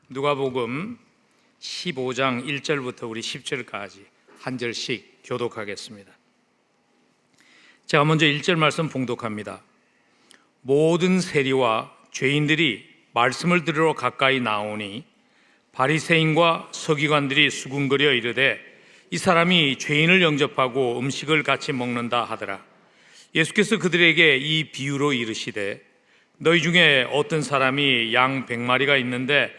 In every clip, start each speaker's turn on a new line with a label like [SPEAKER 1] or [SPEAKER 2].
[SPEAKER 1] 누가복음 15장 1절부터 우리 10절까지 한 절씩 교독하겠습니다. 제가 먼저 1절 말씀 봉독합니다. 모든 세리와 죄인들이 말씀을 들으러 가까이 나오니 바리새인과 서기관들이 수군거려 이르되 이 사람이 죄인을 영접하고 음식을 같이 먹는다 하더라. 예수께서 그들에게 이 비유로 이르시되 너희 중에 어떤 사람이 양 100마리가 있는데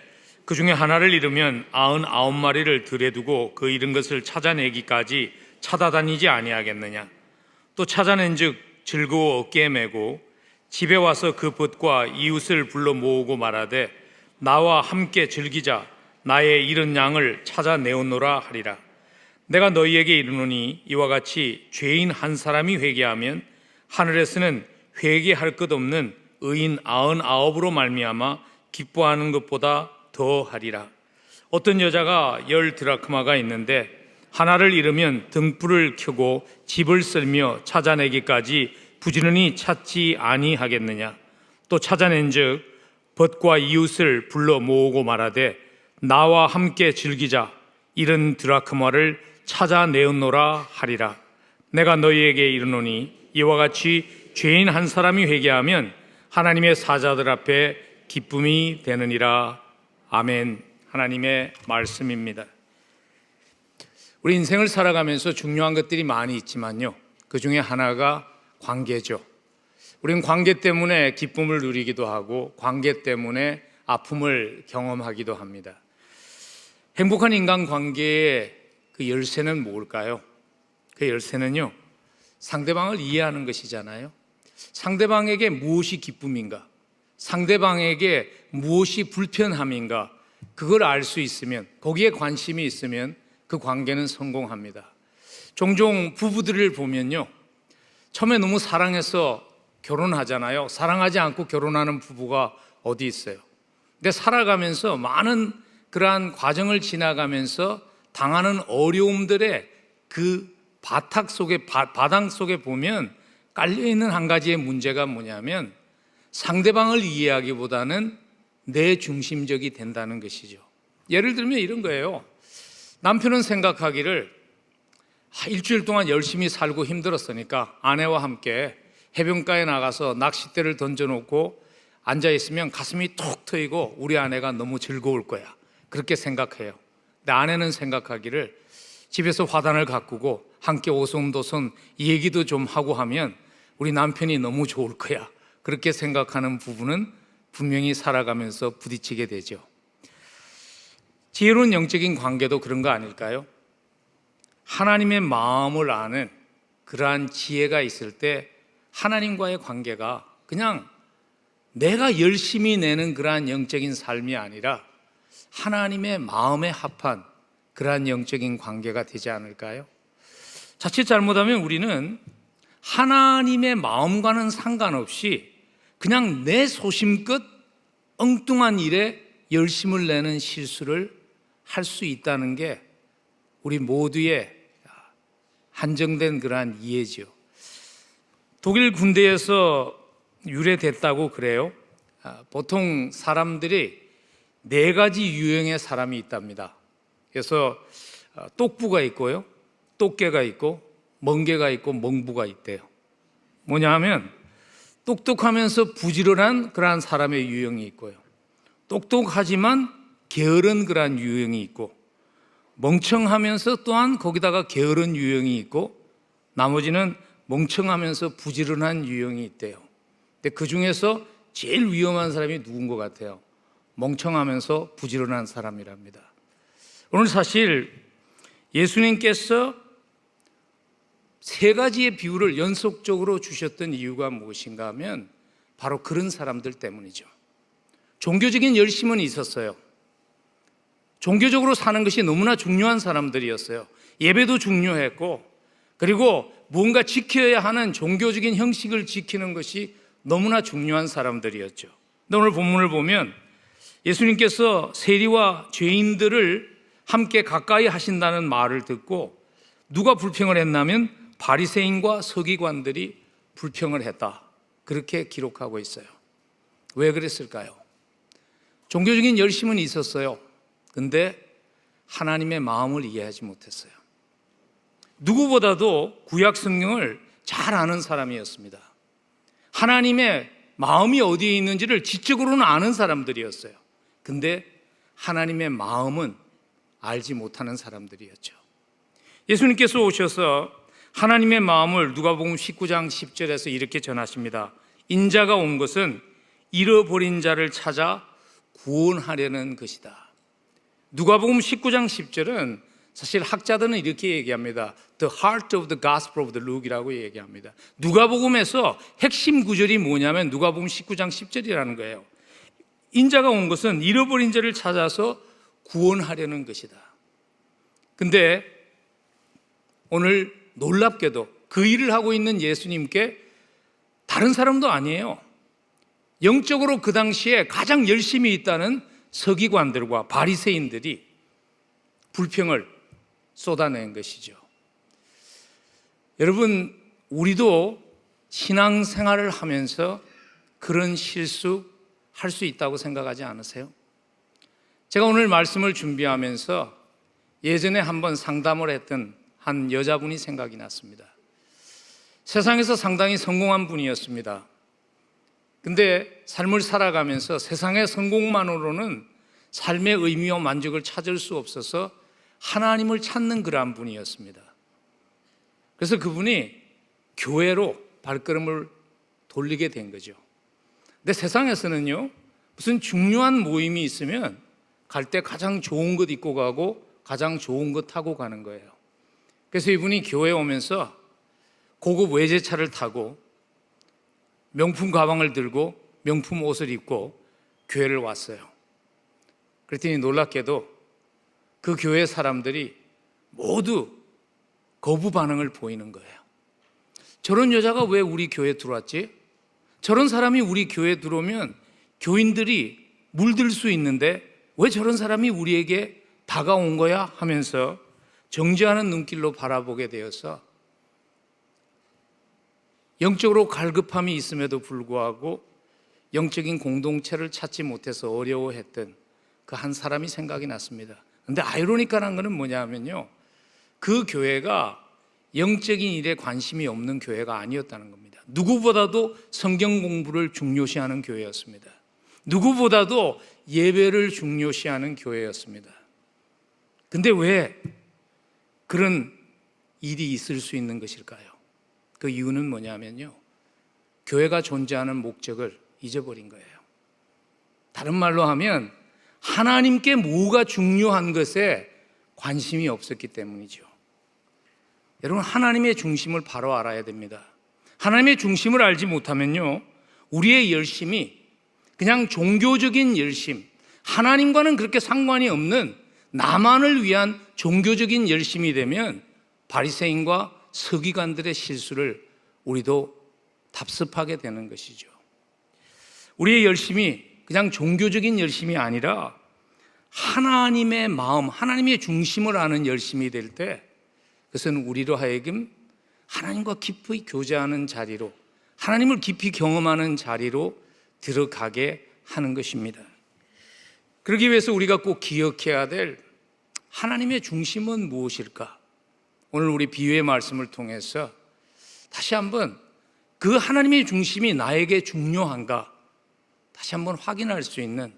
[SPEAKER 1] 그 중에 하나를 잃으면 99마리를 들에 두고 그 잃은 것을 찾아내기까지 찾아다니지 아니하겠느냐. 또 찾아낸즉 즐거워 어깨에 메고 집에 와서 그 벗과 이웃을 불러 모으고 말하되 나와 함께 즐기자. 나의 잃은 양을 찾아내었노라 하리라. 내가 너희에게 이르노니 이와 같이 죄인 한 사람이 회개하면 하늘에서는 회개할 것 없는 의인 99으로 말미암아 기뻐하는 것보다 더 하리라. 어떤 여자가 10 드라크마가 있는데 하나를 잃으면 등불을 켜고 집을 쓸며 찾아내기까지 부지런히 찾지 아니하겠느냐. 또 찾아낸즉 벗과 이웃을 불러 모으고 말하되 나와 함께 즐기자. 잃은 드라크마를 찾아내었노라 하리라. 내가 너희에게 이르노니 이와 같이 죄인 한 사람이 회개하면 하나님의 사자들 앞에 기쁨이 되느니라. 아멘. 하나님의 말씀입니다. 우리 인생을 살아가면서 중요한 것들이 많이 있지만요, 그 중에 하나가 관계죠. 우리는 관계 때문에 기쁨을 누리기도 하고 관계 때문에 아픔을 경험하기도 합니다. 행복한 인간관계의 그 열쇠는 뭘까요? 그 열쇠는요, 상대방을 이해하는 것이잖아요. 상대방에게 무엇이 기쁨인가, 상대방에게 무엇이 불편함인가, 그걸 알 수 있으면, 거기에 관심이 있으면 그 관계는 성공합니다. 종종 부부들을 보면요, 처음에 너무 사랑해서 결혼하잖아요. 사랑하지 않고 결혼하는 부부가 어디 있어요? 근데 살아가면서 많은 그러한 과정을 지나가면서 당하는 어려움들의 그 바닥 속에 보면 깔려있는 한 가지의 문제가 뭐냐면 상대방을 이해하기보다는 내 중심적이 된다는 것이죠. 예를 들면 이런 거예요. 남편은 생각하기를 일주일 동안 열심히 살고 힘들었으니까 아내와 함께 해변가에 나가서 낚싯대를 던져놓고 앉아있으면 가슴이 톡 트이고 우리 아내가 너무 즐거울 거야, 그렇게 생각해요. 근데 아내는 생각하기를 집에서 화단을 가꾸고 함께 오손도손 얘기도 좀 하고 하면 우리 남편이 너무 좋을 거야, 그렇게 생각하는 부부는 분명히 살아가면서 부딪히게 되죠. 지혜로운 영적인 관계도 그런 거 아닐까요? 하나님의 마음을 아는 그러한 지혜가 있을 때 하나님과의 관계가 그냥 내가 열심히 내는 그러한 영적인 삶이 아니라 하나님의 마음에 합한 그러한 영적인 관계가 되지 않을까요? 자칫 잘못하면 우리는 하나님의 마음과는 상관없이 그냥 내 소심껏 엉뚱한 일에 열심을 내는 실수를 할 수 있다는 게 우리 모두의 한정된 그러한 이해죠. 독일 군대에서 유래됐다고 그래요. 보통 사람들이 4가지 유형의 사람이 있답니다. 그래서 똑부가 있고요, 똑개가 있고, 멍개가 있고, 멍부가 있대요. 뭐냐 하면 똑똑하면서 부지런한 그러한 사람의 유형이 있고요, 똑똑하지만 게으른 그러한 유형이 있고, 멍청하면서 또한 거기다가 게으른 유형이 있고, 나머지는 멍청하면서 부지런한 유형이 있대요. 근데 그 중에서 제일 위험한 사람이 누군 것 같아요? 멍청하면서 부지런한 사람이랍니다. 오늘 사실 예수님께서 3가지의 비유를 연속적으로 주셨던 이유가 무엇인가 하면 바로 그런 사람들 때문이죠. 종교적인 열심은 있었어요. 종교적으로 사는 것이 너무나 중요한 사람들이었어요. 예배도 중요했고, 그리고 뭔가 지켜야 하는 종교적인 형식을 지키는 것이 너무나 중요한 사람들이었죠. 근데 오늘 본문을 보면 예수님께서 세리와 죄인들을 함께 가까이 하신다는 말을 듣고 누가 불평을 했냐면 바리새인과 서기관들이 불평을 했다, 그렇게 기록하고 있어요. 왜 그랬을까요? 종교적인 열심은 있었어요. 근데 하나님의 마음을 이해하지 못했어요. 누구보다도 구약 성경을 잘 아는 사람이었습니다. 하나님의 마음이 어디에 있는지를 지적으로는 아는 사람들이었어요. 근데 하나님의 마음은 알지 못하는 사람들이었죠. 예수님께서 오셔서 하나님의 마음을 누가복음 19장 10절에서 이렇게 전하십니다. 인자가 온 것은 잃어버린 자를 찾아 구원하려는 것이다. 누가복음 19장 10절은 사실 학자들은 이렇게 얘기합니다. The heart of the gospel of the Luke이라고 얘기합니다. 누가복음에서 핵심 구절이 뭐냐면 누가복음 19장 10절이라는 거예요. 인자가 온 것은 잃어버린 자를 찾아서 구원하려는 것이다. 근데 오늘 놀랍게도 그 일을 하고 있는 예수님께 다른 사람도 아니에요. 영적으로 그 당시에 가장 열심히 있다는 서기관들과 바리새인들이 불평을 쏟아낸 것이죠. 여러분, 우리도 신앙생활을 하면서 그런 실수할 수 있다고 생각하지 않으세요? 제가 오늘 말씀을 준비하면서 예전에 한번 상담을 했던 한 여자분이 생각이 났습니다. 세상에서 상당히 성공한 분이었습니다. 근데 삶을 살아가면서 세상의 성공만으로는 삶의 의미와 만족을 찾을 수 없어서 하나님을 찾는 그러한 분이었습니다. 그래서 그분이 교회로 발걸음을 돌리게 된 거죠. 근데 세상에서는요, 무슨 중요한 모임이 있으면 갈 때 가장 좋은 것 입고 가고 가장 좋은 것 타고 가는 거예요. 그래서 이분이 교회에 오면서 고급 외제차를 타고 명품 가방을 들고 명품 옷을 입고 교회를 왔어요. 그랬더니 놀랍게도 그 교회 사람들이 모두 거부 반응을 보이는 거예요. 저런 여자가 왜 우리 교회에 들어왔지? 저런 사람이 우리 교회에 들어오면 교인들이 물들 수 있는데 왜 저런 사람이 우리에게 다가온 거야? 하면서 정죄하는 눈길로 바라보게 되어서 영적으로 갈급함이 있음에도 불구하고 영적인 공동체를 찾지 못해서 어려워했던 그 한 사람이 생각이 났습니다. 근데 아이러니컬한 거는 뭐냐면요, 그 교회가 영적인 일에 관심이 없는 교회가 아니었다는 겁니다. 누구보다도 성경 공부를 중요시하는 교회였습니다. 누구보다도 예배를 중요시하는 교회였습니다. 근데 왜 그런 일이 있을 수 있는 것일까요? 그 이유는 뭐냐면요, 교회가 존재하는 목적을 잊어버린 거예요. 다른 말로 하면 하나님께 뭐가 중요한 것에 관심이 없었기 때문이죠. 여러분, 하나님의 중심을 바로 알아야 됩니다. 하나님의 중심을 알지 못하면요, 우리의 열심이 그냥 종교적인 열심, 하나님과는 그렇게 상관이 없는 나만을 위한 종교적인 열심이 되면 바리새인과 서기관들의 실수를 우리도 답습하게 되는 것이죠. 우리의 열심이 그냥 종교적인 열심이 아니라 하나님의 마음, 하나님의 중심을 아는 열심이 될 때 그것은 우리로 하여금 하나님과 깊이 교제하는 자리로, 하나님을 깊이 경험하는 자리로 들어가게 하는 것입니다. 그러기 위해서 우리가 꼭 기억해야 될 하나님의 중심은 무엇일까? 오늘 우리 비유의 말씀을 통해서 다시 한번 그 하나님의 중심이 나에게 중요한가 다시 한번 확인할 수 있는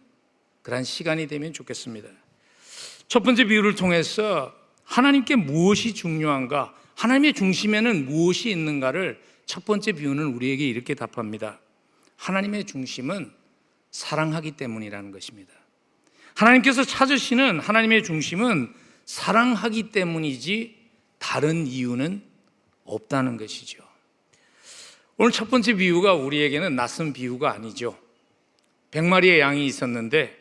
[SPEAKER 1] 그런 시간이 되면 좋겠습니다. 첫 번째 비유를 통해서 하나님께 무엇이 중요한가, 하나님의 중심에는 무엇이 있는가를 첫 번째 비유는 우리에게 이렇게 답합니다. 하나님의 중심은 사랑하기 때문이라는 것입니다. 하나님께서 찾으시는 하나님의 중심은 사랑하기 때문이지 다른 이유는 없다는 것이죠. 오늘 첫 번째 비유가 우리에게는 낯선 비유가 아니죠. 100마리의 양이 있었는데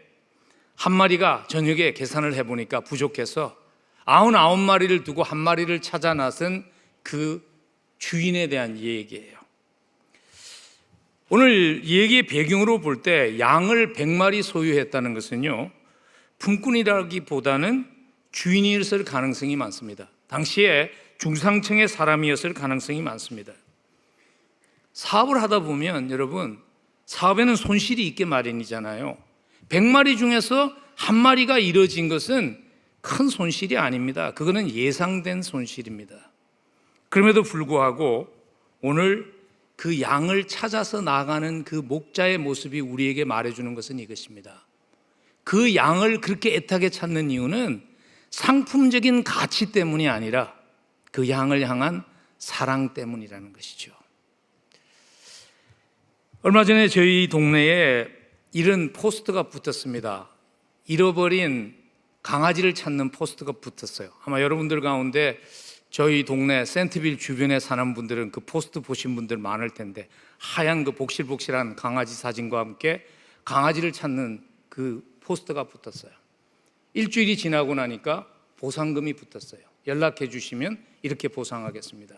[SPEAKER 1] 한 마리가 저녁에 계산을 해보니까 부족해서 99마리를 두고 한 마리를 찾아 나선 그 주인에 대한 얘기예요. 오늘 얘기의 배경으로 볼 때 양을 100마리 소유했다는 것은요, 품꾼이라기보다는 주인이었을 가능성이 많습니다. 당시에 중상층의 사람이었을 가능성이 많습니다. 사업을 하다 보면 여러분, 사업에는 손실이 있게 마련이잖아요. 100마리 중에서 한 마리가 잃어진 것은 큰 손실이 아닙니다. 그거는 예상된 손실입니다. 그럼에도 불구하고 오늘 그 양을 찾아서 나가는 그 목자의 모습이 우리에게 말해주는 것은 이것입니다. 그 양을 그렇게 애타게 찾는 이유는 상품적인 가치 때문이 아니라 그 양을 향한 사랑 때문이라는 것이죠. 얼마 전에 저희 동네에 이런 포스터가 붙었습니다. 잃어버린 강아지를 찾는 포스터가 붙었어요. 아마 여러분들 가운데 저희 동네 센트빌 주변에 사는 분들은 그 포스터 보신 분들 많을 텐데, 하얀 그 복실복실한 강아지 사진과 함께 강아지를 찾는 그 포스터가 붙었어요. 일주일이 지나고 나니까 보상금이 붙었어요. 연락해 주시면 이렇게 보상하겠습니다.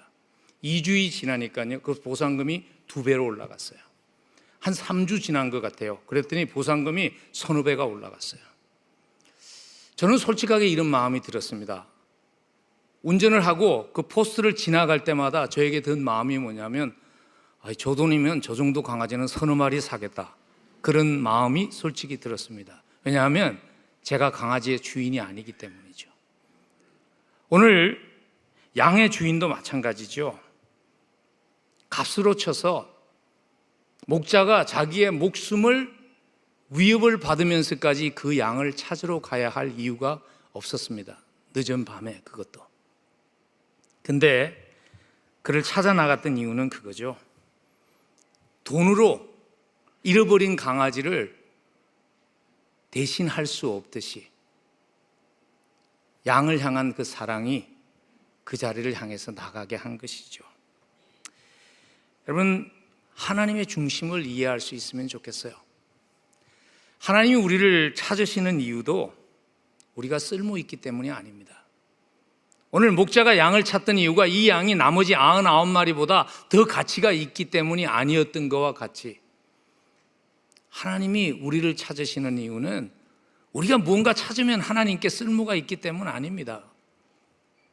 [SPEAKER 1] 2주이 지나니까요, 그 보상금이 2배로 올라갔어요. 한 3주 지난 것 같아요. 그랬더니 보상금이 1,000~1,500배가 올라갔어요. 저는 솔직하게 이런 마음이 들었습니다. 운전을 하고 그 포스트를 지나갈 때마다 저에게 든 마음이 뭐냐면, 저 돈이면 저 정도 강아지는 30마리 사겠다, 그런 마음이 솔직히 들었습니다. 왜냐하면 제가 강아지의 주인이 아니기 때문이죠. 오늘 양의 주인도 마찬가지죠. 값으로 쳐서 목자가 자기의 목숨을 위협을 받으면서까지 그 양을 찾으러 가야 할 이유가 없었습니다. 늦은 밤에 그것도. 근데 그를 찾아 나갔던 이유는 그거죠. 돈으로 잃어버린 강아지를 대신할 수 없듯이 양을 향한 그 사랑이 그 자리를 향해서 나가게 한 것이죠. 여러분, 하나님의 중심을 이해할 수 있으면 좋겠어요. 하나님이 우리를 찾으시는 이유도 우리가 쓸모 있기 때문이 아닙니다. 오늘 목자가 양을 찾던 이유가 이 양이 나머지 99마리보다 더 가치가 있기 때문이 아니었던 것과 같이, 하나님이 우리를 찾으시는 이유는 우리가 무언가 찾으면 하나님께 쓸모가 있기 때문 아닙니다.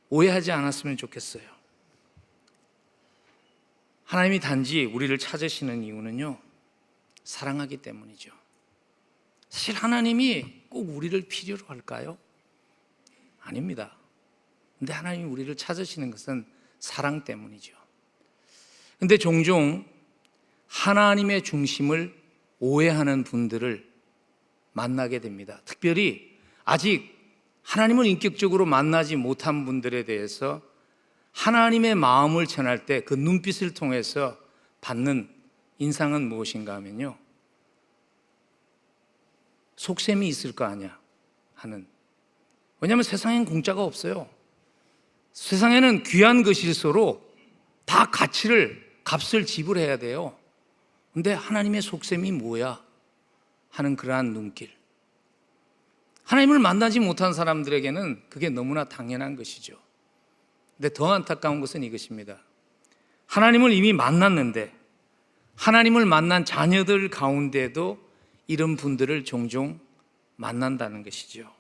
[SPEAKER 1] 오해하지 않았으면 좋겠어요. 하나님이 단지 우리를 찾으시는 이유는요, 사랑하기 때문이죠. 사실 하나님이 꼭 우리를 필요로 할까요? 아닙니다. 근데 하나님이 우리를 찾으시는 것은 사랑 때문이죠. 근데 종종 하나님의 중심을 오해하는 분들을 만나게 됩니다. 특별히 아직 하나님을 인격적으로 만나지 못한 분들에 대해서 하나님의 마음을 전할 때 그 눈빛을 통해서 받는 인상은 무엇인가 하면요, 속셈이 있을 거 아니야 하는. 왜냐하면 세상엔 공짜가 없어요. 세상에는 귀한 것일수록 다 값을 지불해야 돼요. 근데 하나님의 속셈이 뭐야 하는 그러한 눈길. 하나님을 만나지 못한 사람들에게는 그게 너무나 당연한 것이죠. 근데 더 안타까운 것은 이것입니다. 하나님을 이미 만났는데 하나님을 만난 자녀들 가운데도 이런 분들을 종종 만난다는 것이죠.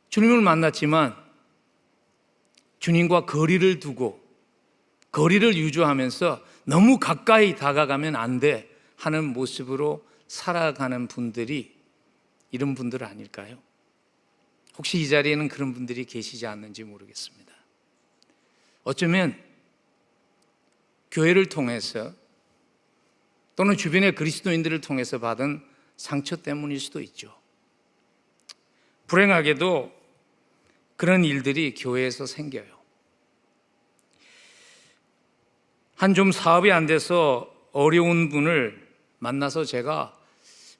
[SPEAKER 1] 주님을 만났지만 주님과 거리를 두고 거리를 유지하면서 너무 가까이 다가가면 안 돼 하는 모습으로 살아가는 분들이 이런 분들 아닐까요? 혹시 이 자리에는 그런 분들이 계시지 않는지 모르겠습니다. 어쩌면 교회를 통해서 또는 주변의 그리스도인들을 통해서 받은 상처 때문일 수도 있죠. 불행하게도 그런 일들이 교회에서 생겨요. 한 좀 사업이 안 돼서 어려운 분을 만나서 제가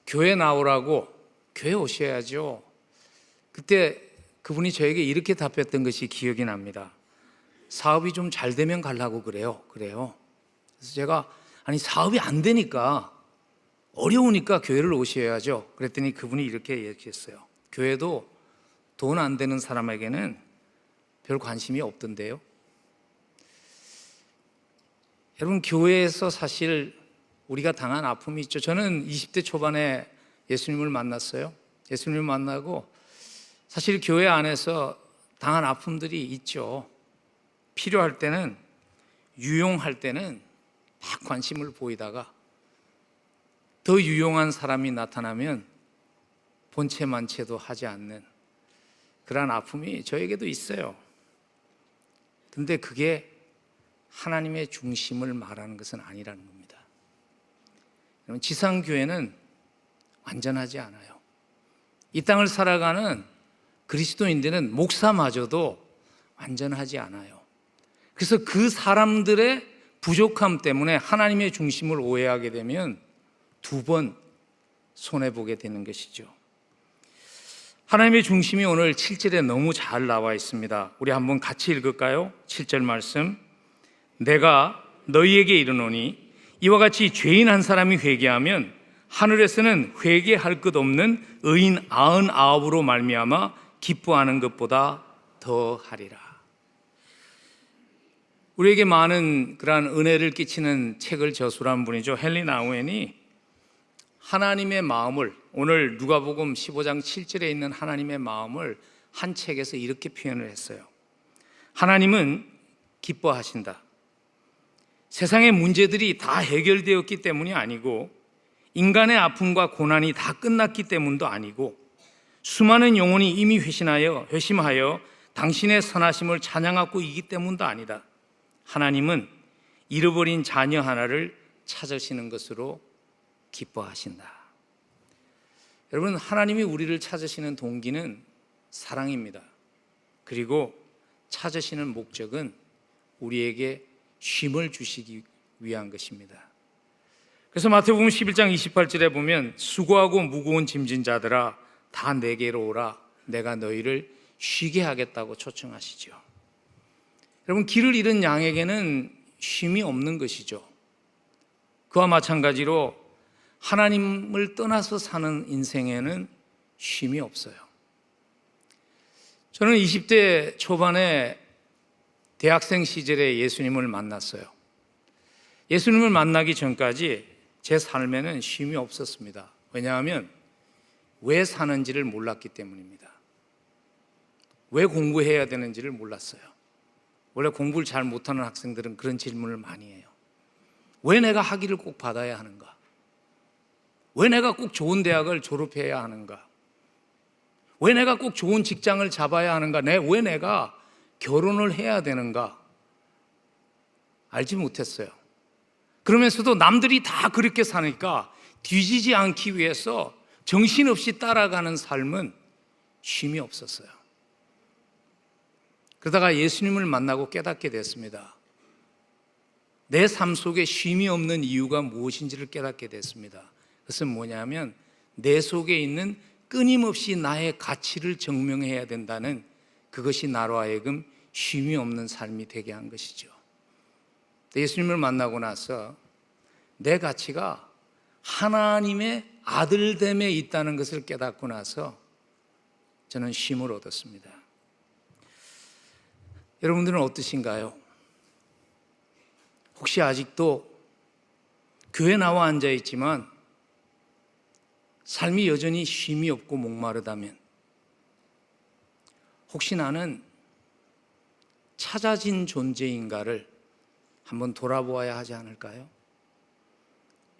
[SPEAKER 1] 교회 나오라고, 교회 오셔야죠. 그때 그분이 저에게 이렇게 답했던 것이 기억이 납니다. 사업이 좀 잘 되면 가려고 그래요. 그래서 제가 아니 사업이 안 되니까 어려우니까 교회를 오셔야죠. 그랬더니 그분이 이렇게 얘기했어요. 교회도 돈 안 되는 사람에게는 별 관심이 없던데요. 여러분, 교회에서 사실 우리가 당한 아픔이 있죠. 저는 20대 초반에 예수님을 만났어요. 예수님을 만나고 사실 교회 안에서 당한 아픔들이 있죠. 필요할 때는, 유용할 때는 막 관심을 보이다가 더 유용한 사람이 나타나면 본체만체도 하지 않는 그러한 아픔이 저에게도 있어요. 근데 그게 하나님의 중심을 말하는 것은 아니라는 겁니다. 여러분, 지상교회는 완전하지 않아요. 이 땅을 살아가는 그리스도인들은 목사마저도 완전하지 않아요. 그래서 그 사람들의 부족함 때문에 하나님의 중심을 오해하게 되면 두 번 손해보게 되는 것이죠. 하나님의 중심이 오늘 7절에 너무 잘 나와 있습니다. 우리 한번 같이 읽을까요? 7절 말씀. 내가 너희에게 이르노니 이와 같이 죄인 한 사람이 회개하면 하늘에서는 회개할 것 없는 의인 99으로 말미암아 기뻐하는 것보다 더 하리라. 우리에게 많은 그러한 은혜를 끼치는 책을 저술한 분이죠. 헨리 나우엔이 하나님의 마음을, 오늘 누가복음 15장 7절에 있는 하나님의 마음을 한 책에서 이렇게 표현을 했어요. 하나님은 기뻐하신다. 세상의 문제들이 다 해결되었기 때문이 아니고, 인간의 아픔과 고난이 다 끝났기 때문도 아니고, 수많은 영혼이 이미 회심하여 당신의 선하심을 찬양하고 있기 때문도 아니다. 하나님은 잃어버린 자녀 하나를 찾으시는 것으로 기뻐하신다. 여러분, 하나님이 우리를 찾으시는 동기는 사랑입니다. 그리고 찾으시는 목적은 우리에게 쉼을 주시기 위한 것입니다. 그래서 마태복음 11장 28절에 보면 수고하고 무거운 짐진 자들아 다 내게로 오라 내가 너희를 쉬게 하겠다고 초청하시죠. 여러분, 길을 잃은 양에게는 쉼이 없는 것이죠. 그와 마찬가지로 하나님을 떠나서 사는 인생에는 쉼이 없어요. 저는 20대 초반에 대학생 시절에 예수님을 만났어요. 예수님을 만나기 전까지 제 삶에는 쉼이 없었습니다. 왜냐하면 왜 사는지를 몰랐기 때문입니다. 왜 공부해야 되는지를 몰랐어요. 원래 공부를 잘 못하는 학생들은 그런 질문을 많이 해요. 왜 내가 학위를 꼭 받아야 하는가? 왜 내가 꼭 좋은 대학을 졸업해야 하는가? 왜 내가 꼭 좋은 직장을 잡아야 하는가? 왜 내가 결혼을 해야 되는가? 알지 못했어요. 그러면서도 남들이 다 그렇게 사니까 뒤지지 않기 위해서 정신없이 따라가는 삶은 쉼이 없었어요. 그러다가 예수님을 만나고 깨닫게 됐습니다. 내 삶 속에 쉼이 없는 이유가 무엇인지를 깨닫게 됐습니다. 그것은 뭐냐면 내 속에 있는 끊임없이 나의 가치를 증명해야 된다는 그것이 나로 하여금 쉼이 없는 삶이 되게 한 것이죠. 예수님을 만나고 나서 내 가치가 하나님의 아들됨에 있다는 것을 깨닫고 나서 저는 쉼을 얻었습니다. 여러분들은 어떠신가요? 혹시 아직도 교회 나와 앉아 있지만 삶이 여전히 쉼이 없고 목마르다면, 혹시 나는 찾아진 존재인가를 한번 돌아보아야 하지 않을까요?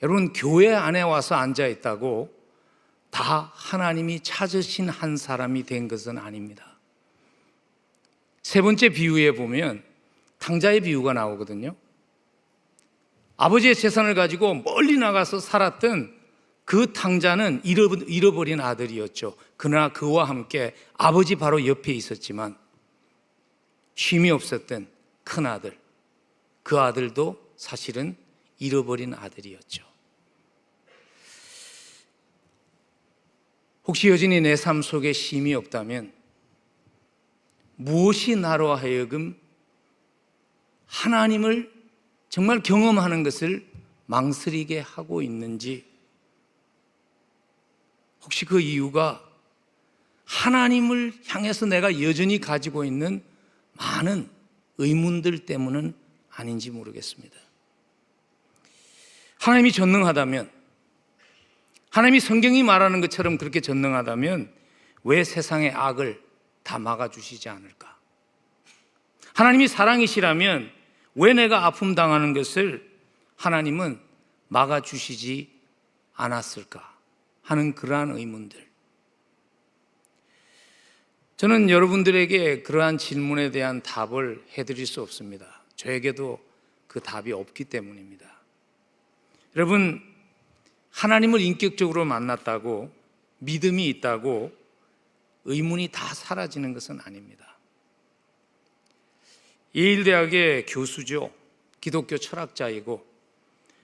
[SPEAKER 1] 여러분, 교회 안에 와서 앉아 있다고 다 하나님이 찾으신 한 사람이 된 것은 아닙니다. 세 번째 비유에 보면 탕자의 비유가 나오거든요. 아버지의 재산을 가지고 멀리 나가서 살았던 그 탕자는 잃어버린 아들이었죠. 그러나 그와 함께 아버지 바로 옆에 있었지만 쉼이 없었던 큰 아들, 그 아들도 사실은 잃어버린 아들이었죠. 혹시 여전히 내 삶 속에 쉼이 없다면 무엇이 나로 하여금 하나님을 정말 경험하는 것을 망설이게 하고 있는지, 혹시 그 이유가 하나님을 향해서 내가 여전히 가지고 있는 많은 의문들 때문은 아닌지 모르겠습니다. 하나님이 전능하다면, 하나님이 성경이 말하는 것처럼 그렇게 전능하다면 왜 세상의 악을 다 막아주시지 않을까? 하나님이 사랑이시라면 왜 내가 아픔 당하는 것을 하나님은 막아주시지 않았을까 하는 그러한 의문들. 저는 여러분들에게 그러한 질문에 대한 답을 해드릴 수 없습니다. 저에게도 그 답이 없기 때문입니다. 여러분, 하나님을 인격적으로 만났다고, 믿음이 있다고 의문이 다 사라지는 것은 아닙니다. 예일대학의 교수죠. 기독교 철학자이고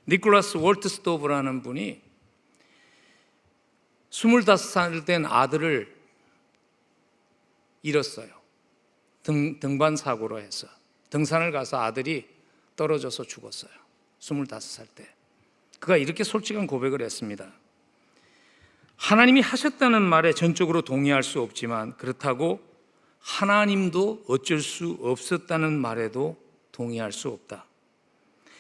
[SPEAKER 1] 니콜라스 월트스토브라는 분이 25살 된 아들을 잃었어요. 등반 사고로 해서 등산을 가서 아들이 떨어져서 죽었어요. 25살 때. 그가 이렇게 솔직한 고백을 했습니다. 하나님이 하셨다는 말에 전적으로 동의할 수 없지만 그렇다고 하나님도 어쩔 수 없었다는 말에도 동의할 수 없다.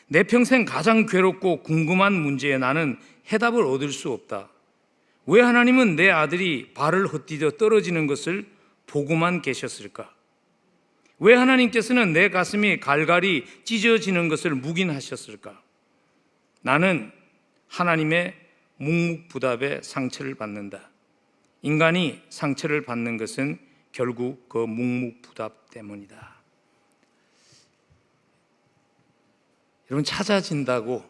[SPEAKER 1] 내 평생 가장 괴롭고 궁금한 문제에 나는 해답을 얻을 수 없다. 왜 하나님은 내 아들이 발을 헛디뎌 떨어지는 것을 보고만 계셨을까? 왜 하나님께서는 내 가슴이 갈갈이 찢어지는 것을 묵인하셨을까? 나는 하나님의 묵묵부답에 상처를 받는다. 인간이 상처를 받는 것은 결국 그 묵묵부답 때문이다. 여러분, 찾아진다고,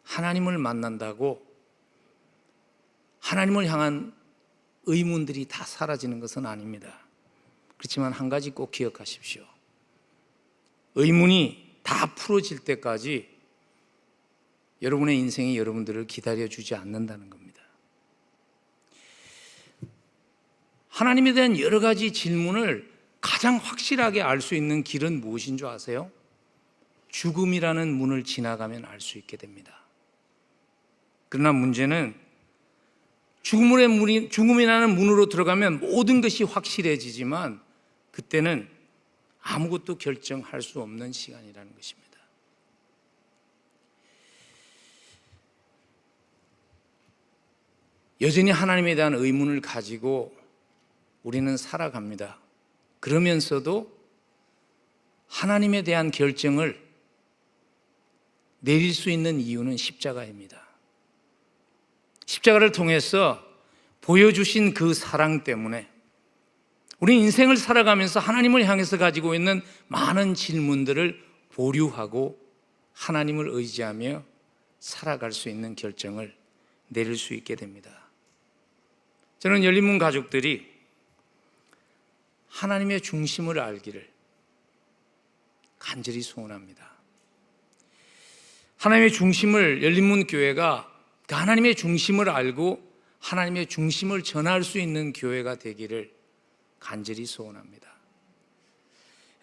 [SPEAKER 1] 하나님을 만난다고 하나님을 향한 의문들이 다 사라지는 것은 아닙니다. 그렇지만 한 가지 꼭 기억하십시오. 의문이 다 풀어질 때까지 여러분의 인생이 여러분들을 기다려주지 않는다는 겁니다. 하나님에 대한 여러 가지 질문을 가장 확실하게 알 수 있는 길은 무엇인 줄 아세요? 죽음이라는 문을 지나가면 알 수 있게 됩니다. 그러나 문제는 죽음이라는 문으로 들어가면 모든 것이 확실해지지만 그때는 아무것도 결정할 수 없는 시간이라는 것입니다. 여전히 하나님에 대한 의문을 가지고 우리는 살아갑니다. 그러면서도 하나님에 대한 결정을 내릴 수 있는 이유는 십자가입니다. 십자가를 통해서 보여주신 그 사랑 때문에 우리 인생을 살아가면서 하나님을 향해서 가지고 있는 많은 질문들을 보류하고 하나님을 의지하며 살아갈 수 있는 결정을 내릴 수 있게 됩니다. 저는 열린문 가족들이 하나님의 중심을 알기를 간절히 소원합니다. 하나님의 중심을, 열린문 교회가 그 하나님의 중심을 알고 하나님의 중심을 전할 수 있는 교회가 되기를 간절히 소원합니다.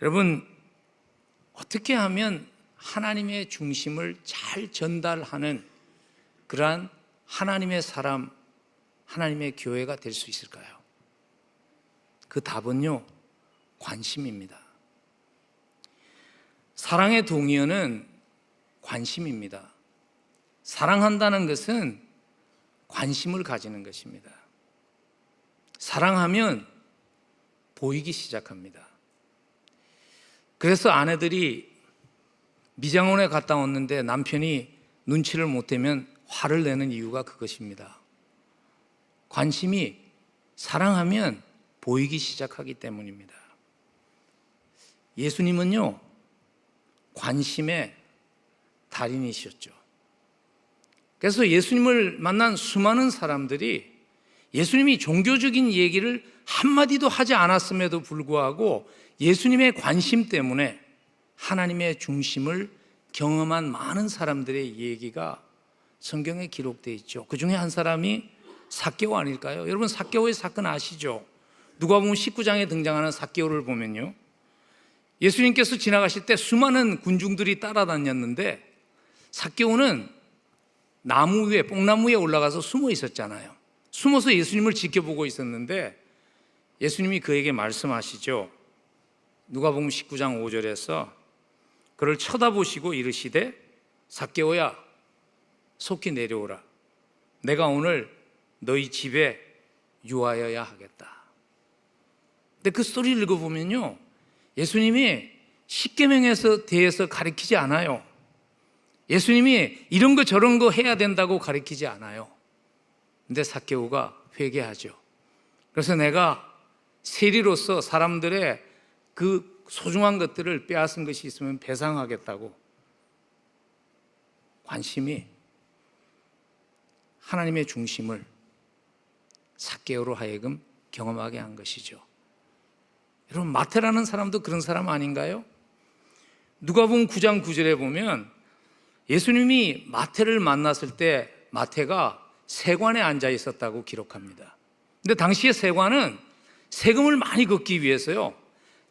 [SPEAKER 1] 여러분, 어떻게 하면 하나님의 중심을 잘 전달하는 그러한 하나님의 사람, 하나님의 교회가 될 수 있을까요? 그 답은요, 관심입니다. 사랑의 동의어는 관심입니다. 사랑한다는 것은 관심을 가지는 것입니다. 사랑하면 보이기 시작합니다. 그래서 아내들이 미장원에 갔다 왔는데 남편이 눈치를 못 채면 화를 내는 이유가 그것입니다. 관심이, 사랑하면 보이기 시작하기 때문입니다. 예수님은요, 관심의 달인이셨죠. 그래서 예수님을 만난 수많은 사람들이 예수님이 종교적인 얘기를 한마디도 하지 않았음에도 불구하고 예수님의 관심 때문에 하나님의 중심을 경험한 많은 사람들의 얘기가 성경에 기록되어 있죠. 그 중에 한 사람이 삭개오 아닐까요? 여러분, 삭개오의 사건 아시죠? 누가복음 19장에 등장하는 삭개오를 보면요, 예수님께서 지나가실 때 수많은 군중들이 따라다녔는데 삭개오는 나무 위에, 뽕나무 위에 올라가서 숨어 있었잖아요. 숨어서 예수님을 지켜보고 있었는데 예수님이 그에게 말씀하시죠. 누가복음 19장 5절에서 그를 쳐다보시고 이르시되 삭개오야, 속히 내려오라. 내가 오늘 너희 집에 유하여야 하겠다. 근데 그 스토리를 읽어보면요, 예수님이 십계명에서 대해서 가르치지 않아요. 예수님이 이런 거 저런 거 해야 된다고 가르치지 않아요. 근데 삭개오가 회개하죠. 그래서 내가 세리로서 사람들의 그 소중한 것들을 빼앗은 것이 있으면 배상하겠다고 관심이 하나님의 중심을 삭개오로 하여금 경험하게 한 것이죠. 여러분, 마태라는 사람도 그런 사람 아닌가요? 누가복음 9장 9절에 보면 예수님이 마태를 만났을 때 마태가 세관에 앉아 있었다고 기록합니다. 근데 당시의 세관은 세금을 많이 걷기 위해서요,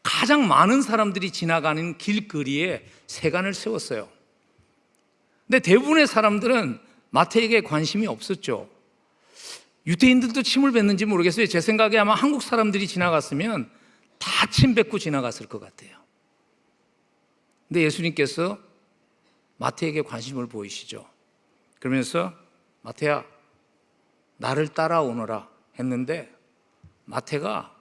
[SPEAKER 1] 가장 많은 사람들이 지나가는 길거리에 세관을 세웠어요. 근데 대부분의 사람들은 마태에게 관심이 없었죠. 유대인들도 침을 뱉는지 모르겠어요. 제 생각에 아마 한국 사람들이 지나갔으면 다 침 뱉고 지나갔을 것 같아요. 근데 예수님께서 마태에게 관심을 보이시죠. 그러면서 마태야, 나를 따라오너라 했는데, 마태가,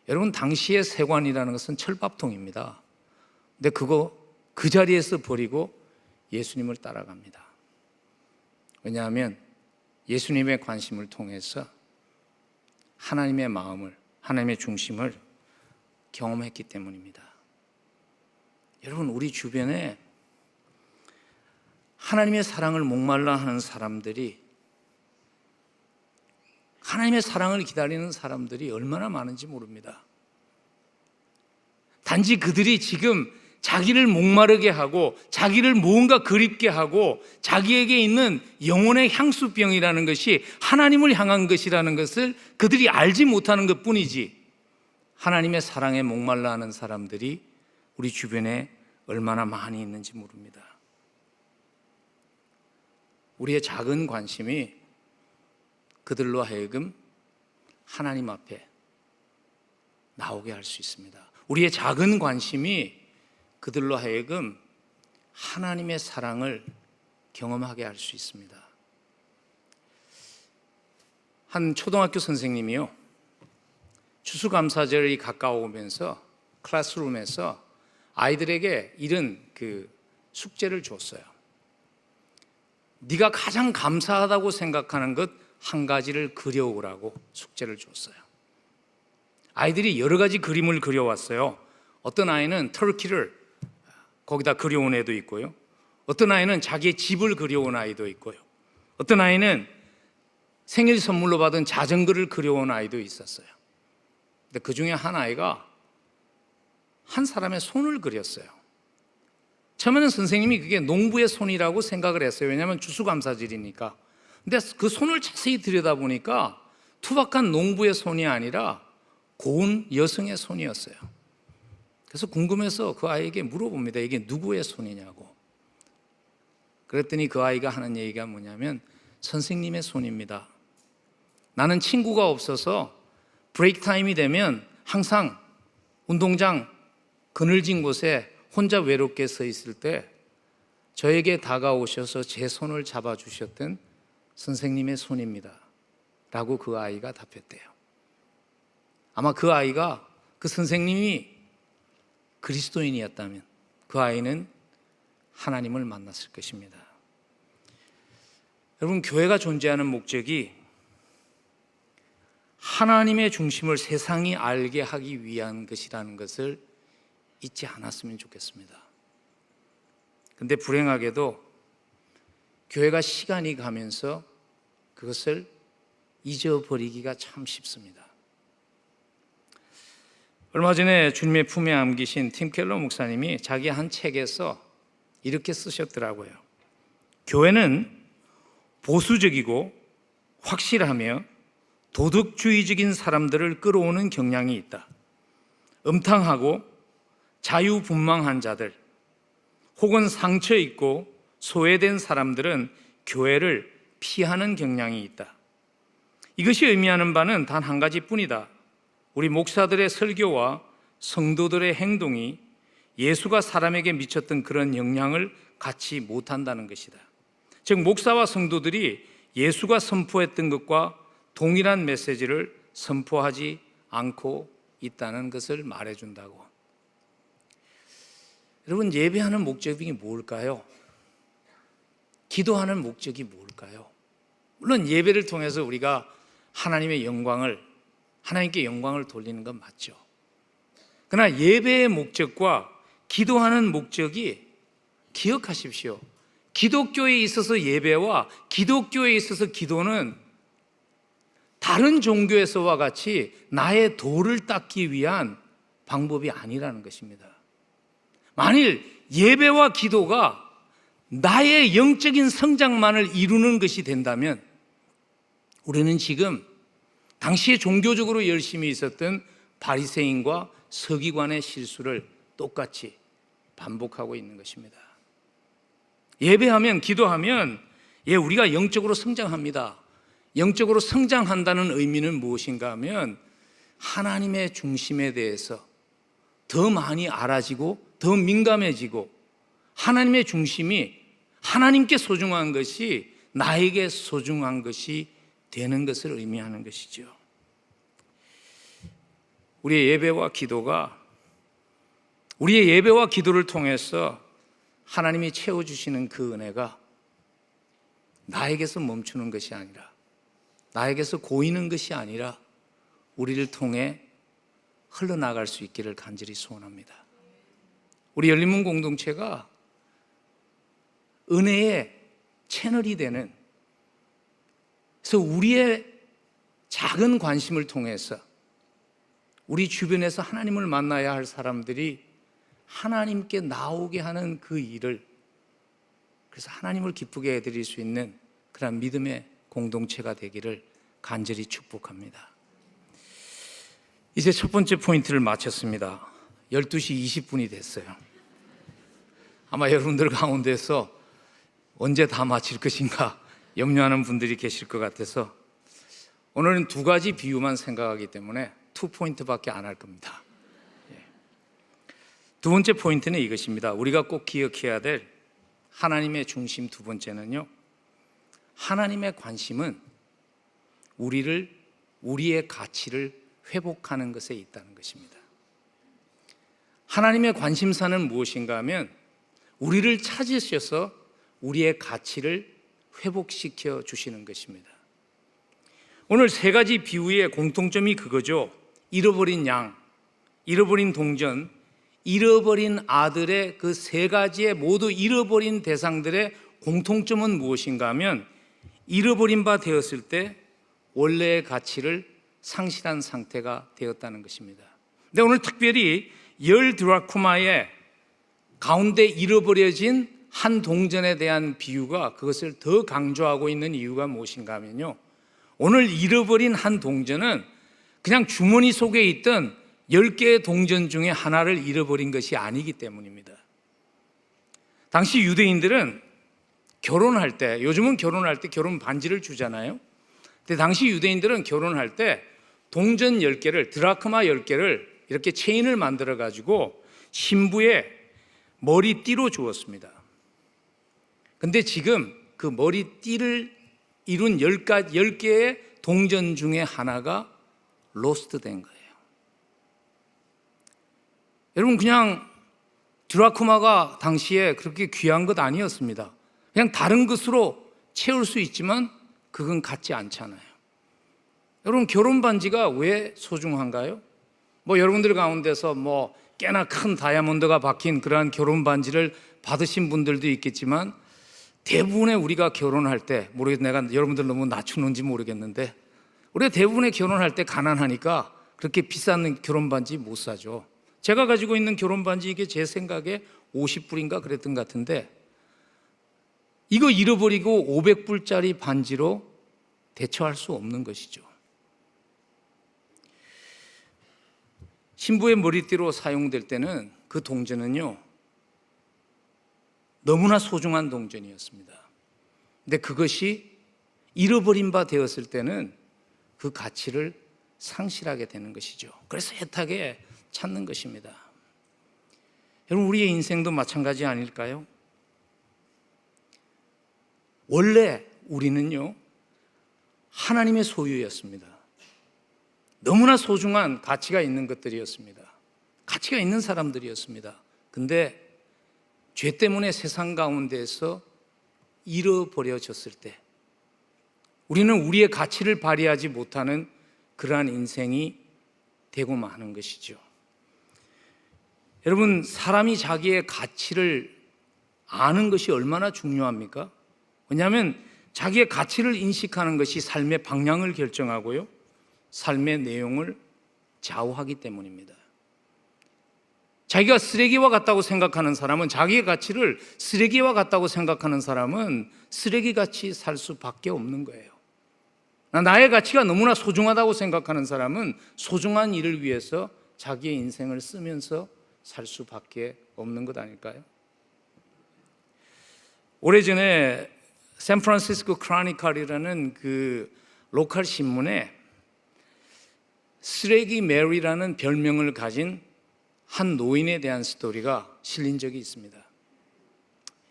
[SPEAKER 1] 여러분, 당시의 세관이라는 것은 철밥통입니다. 근데 그거 그 자리에서 버리고 예수님을 따라갑니다. 왜냐하면 예수님의 관심을 통해서 하나님의 마음을, 하나님의 중심을 경험했기 때문입니다. 여러분, 우리 주변에 하나님의 사랑을 목말라 하는 사람들이, 하나님의 사랑을 기다리는 사람들이 얼마나 많은지 모릅니다. 단지 그들이 지금 자기를 목마르게 하고 자기를 무언가 그립게 하고 자기에게 있는 영혼의 향수병이라는 것이 하나님을 향한 것이라는 것을 그들이 알지 못하는 것뿐이지, 하나님의 사랑에 목말라 하는 사람들이 우리 주변에 얼마나 많이 있는지 모릅니다. 우리의 작은 관심이 그들로 하여금 하나님 앞에 나오게 할 수 있습니다. 우리의 작은 관심이 그들로 하여금 하나님의 사랑을 경험하게 할 수 있습니다. 한 초등학교 선생님이요, 추수감사절이 가까워오면서 클래스룸에서 아이들에게 이런 숙제를 줬어요. 네가 가장 감사하다고 생각하는 것 한 가지를 그려오라고 숙제를 줬어요. 아이들이 여러 가지 그림을 그려왔어요. 어떤 아이는 터키를 거기다 그려온 애도 있고요, 어떤 아이는 자기의 집을 그려온 아이도 있고요, 어떤 아이는 생일 선물로 받은 자전거를 그려온 아이도 있었어요. 근데 그 중에 한 아이가 한 사람의 손을 그렸어요. 처음에는 선생님이 그게 농부의 손이라고 생각을 했어요. 왜냐하면 추수감사절이니까. 근데 그 손을 자세히 들여다보니까 투박한 농부의 손이 아니라 고운 여성의 손이었어요. 그래서 궁금해서 그 아이에게 물어봅니다. 이게 누구의 손이냐고. 그랬더니 그 아이가 하는 얘기가 뭐냐면, 선생님의 손입니다. 나는 친구가 없어서 브레이크 타임이 되면 항상 운동장 그늘진 곳에 혼자 외롭게 서 있을 때 저에게 다가오셔서 제 손을 잡아주셨던 선생님의 손입니다 라고 그 아이가 답했대요. 아마 그 아이가, 그 선생님이 그리스도인이었다면 그 아이는 하나님을 만났을 것입니다. 여러분, 교회가 존재하는 목적이 하나님의 중심을 세상이 알게 하기 위한 것이라는 것을 잊지 않았으면 좋겠습니다. 근데 불행하게도 교회가 시간이 가면서 그것을 잊어버리기가 참 쉽습니다. 얼마 전에 주님의 품에 안기신 팀 켈러 목사님이 자기 한 책에서 이렇게 쓰셨더라고요. 교회는 보수적이고 확실하며 도덕주의적인 사람들을 끌어오는 경향이 있다. 음탕하고 자유분방한 자들 혹은 상처 있고 소외된 사람들은 교회를 피하는 경향이 있다. 이것이 의미하는 바는 단 한 가지뿐이다. 우리 목사들의 설교와 성도들의 행동이 예수가 사람에게 미쳤던 그런 영향을 갖지 못한다는 것이다. 즉, 목사와 성도들이 예수가 선포했던 것과 동일한 메시지를 선포하지 않고 있다는 것을 말해준다고. 여러분, 예배하는 목적이 뭘까요? 기도하는 목적이 뭘까요? 물론 예배를 통해서 우리가 하나님께 영광을 돌리는 건 맞죠. 그러나 예배의 목적과 기도하는 목적이, 기억하십시오, 기독교에 있어서 예배와 기독교에 있어서 기도는 다른 종교에서와 같이 나의 도를 닦기 위한 방법이 아니라는 것입니다. 만일 예배와 기도가 나의 영적인 성장만을 이루는 것이 된다면 우리는 지금 당시에 종교적으로 열심히 있었던 바리새인과 서기관의 실수를 똑같이 반복하고 있는 것입니다. 예배하면, 기도하면 우리가 영적으로 성장합니다. 영적으로 성장한다는 의미는 무엇인가 하면 하나님의 중심에 대해서 더 많이 알아지고 더 민감해지고, 하나님의 중심이 하나님께 소중한 것이 나에게 소중한 것이 되는 것을 의미하는 것이죠. 우리의 예배와 기도를 통해서 하나님이 채워주시는 그 은혜가 나에게서 멈추는 것이 아니라, 나에게서 고이는 것이 아니라 우리를 통해 흘러나갈 수 있기를 간절히 소원합니다. 우리 열린문 공동체가 은혜의 채널이 되는, 그래서 우리의 작은 관심을 통해서 우리 주변에서 하나님을 만나야 할 사람들이 하나님께 나오게 하는 그 일을, 그래서 하나님을 기쁘게 해드릴 수 있는 그런 믿음의 공동체가 되기를 간절히 축복합니다. 이제 첫 번째 포인트를 마쳤습니다. 12시 20분이 됐어요. 아마 여러분들 가운데서 언제 다 마칠 것인가 염려하는 분들이 계실 것 같아서 오늘은 두 가지 비유만 생각하기 때문에 2포인트밖에 안 할 겁니다. 두 번째 포인트는 이것입니다. 우리가 꼭 기억해야 될 하나님의 중심 두 번째는요, 하나님의 관심은 우리의 가치를 회복하는 것에 있다는 것입니다. 하나님의 관심사는 무엇인가 하면 우리를 찾으셔서 우리의 가치를 회복시켜 주시는 것입니다. 오늘 세 가지 비유의 공통점이 그거죠. 잃어버린 양, 잃어버린 동전, 잃어버린 아들의 그 세 가지의 모두 잃어버린 대상들의 공통점은 무엇인가 하면 잃어버린 바 되었을 때 원래의 가치를 상실한 상태가 되었다는 것입니다. 근데 오늘 특별히 10드라크마의 가운데 잃어버려진 한 동전에 대한 비유가 그것을 더 강조하고 있는 이유가 무엇인가 하면요, 오늘 잃어버린 한 동전은 그냥 주머니 속에 있던 10개의 동전 중에 하나를 잃어버린 것이 아니기 때문입니다. 당시 유대인들은 결혼할 때, 요즘은 결혼할 때 결혼 반지를 주잖아요. 근데 당시 유대인들은 결혼할 때 동전 10개를, 드라크마 10개를 이렇게 체인을 만들어 가지고 신부의 머리띠로 주었습니다. 근데 지금 그 머리띠를 이룬 10개의 동전 중에 하나가 로스트 된 거예요. 여러분, 그냥 드라크마가 당시에 그렇게 귀한 것 아니었습니다. 그냥 다른 것으로 채울 수 있지만 그건 같지 않잖아요. 여러분, 결혼 반지가 왜 소중한가요? 여러분들 가운데서 꽤나 큰 다이아몬드가 박힌 그러한 결혼 반지를 받으신 분들도 있겠지만 대부분의 우리가 결혼할 때, 내가 여러분들 너무 낮추는지 모르겠는데 우리가 대부분의 결혼할 때 가난하니까 그렇게 비싼 결혼 반지 못 사죠. 제가 가지고 있는 결혼 반지, 이게 제 생각에 50불인가 그랬던 것 같은데 이거 잃어버리고 500불짜리 반지로 대처할 수 없는 것이죠. 신부의 머리띠로 사용될 때는 그 동전은요, 너무나 소중한 동전이었습니다. 근데 그것이 잃어버린 바 되었을 때는 그 가치를 상실하게 되는 것이죠. 그래서 애타게 찾는 것입니다. 여러분, 우리의 인생도 마찬가지 아닐까요? 원래 우리는요, 하나님의 소유였습니다. 너무나 소중한 가치가 있는 것들이었습니다. 가치가 있는 사람들이었습니다. 근데 죄 때문에 세상 가운데에서 잃어버려졌을 때 우리는 우리의 가치를 발휘하지 못하는 그러한 인생이 되고 마는 것이죠. 여러분, 사람이 자기의 가치를 아는 것이 얼마나 중요합니까? 왜냐하면 자기의 가치를 인식하는 것이 삶의 방향을 결정하고요, 삶의 내용을 좌우하기 때문입니다. 자기가 쓰레기와 같다고 생각하는 사람은, 자기의 가치를 쓰레기와 같다고 생각하는 사람은 쓰레기같이 살 수밖에 없는 거예요. 나의 가치가 너무나 소중하다고 생각하는 사람은 소중한 일을 위해서 자기의 인생을 쓰면서 살 수밖에 없는 것 아닐까요? 오래전에 샌프란시스코 크로니클이라는 그 로컬 신문에 쓰레기 메리라는 별명을 가진 한 노인에 대한 스토리가 실린 적이 있습니다.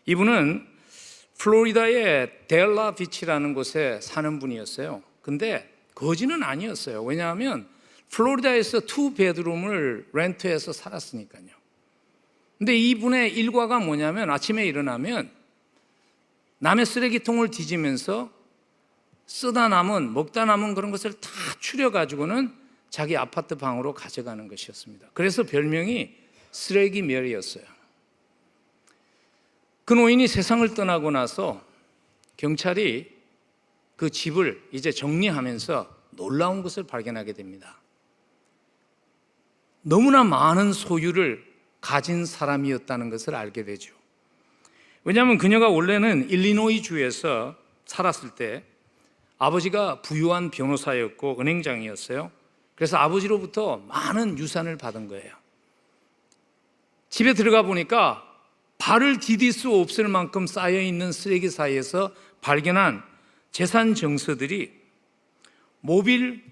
[SPEAKER 1] 이분은 플로리다의 델라 비치라는 곳에 사는 분이었어요. 근데 거지는 아니었어요. 왜냐하면 플로리다에서 2베드룸을 렌트해서 살았으니까요. 근데 이분의 일과가 뭐냐면 아침에 일어나면 남의 쓰레기통을 뒤지면서 쓰다 남은, 먹다 남은 그런 것을 다 추려가지고는 자기 아파트 방으로 가져가는 것이었습니다. 그래서 별명이 쓰레기 메리였어요. 그 노인이 세상을 떠나고 나서 경찰이 그 집을 이제 정리하면서 놀라운 것을 발견하게 됩니다. 너무나 많은 소유를 가진 사람이었다는 것을 알게 되죠. 왜냐하면 그녀가 원래는 일리노이 주에서 살았을 때 아버지가 부유한 변호사였고 은행장이었어요. 그래서 아버지로부터 많은 유산을 받은 거예요. 집에 들어가 보니까 발을 디딜 수 없을 만큼 쌓여있는 쓰레기 사이에서 발견한 재산 정서들이 모빌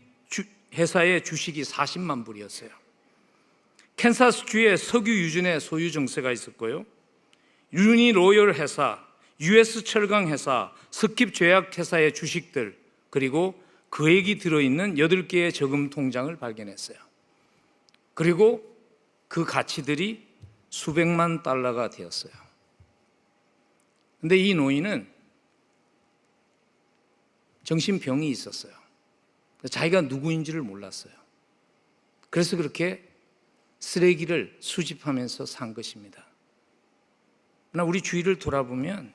[SPEAKER 1] 회사의 주식이 40만 불이었어요. 캔사스주의 석유 유준의 소유 정세가 있었고요, 유니 로열 회사, US 철강 회사, 스킵 제약 회사의 주식들, 그리고 거액이 들어있는 8개의 저금 통장을 발견했어요. 그리고 그 가치들이 수백만 달러가 되었어요. 근데 이 노인은 정신병이 있었어요. 자기가 누구인지를 몰랐어요. 그래서 그렇게 쓰레기를 수집하면서 산 것입니다. 그러나 우리 주위를 돌아보면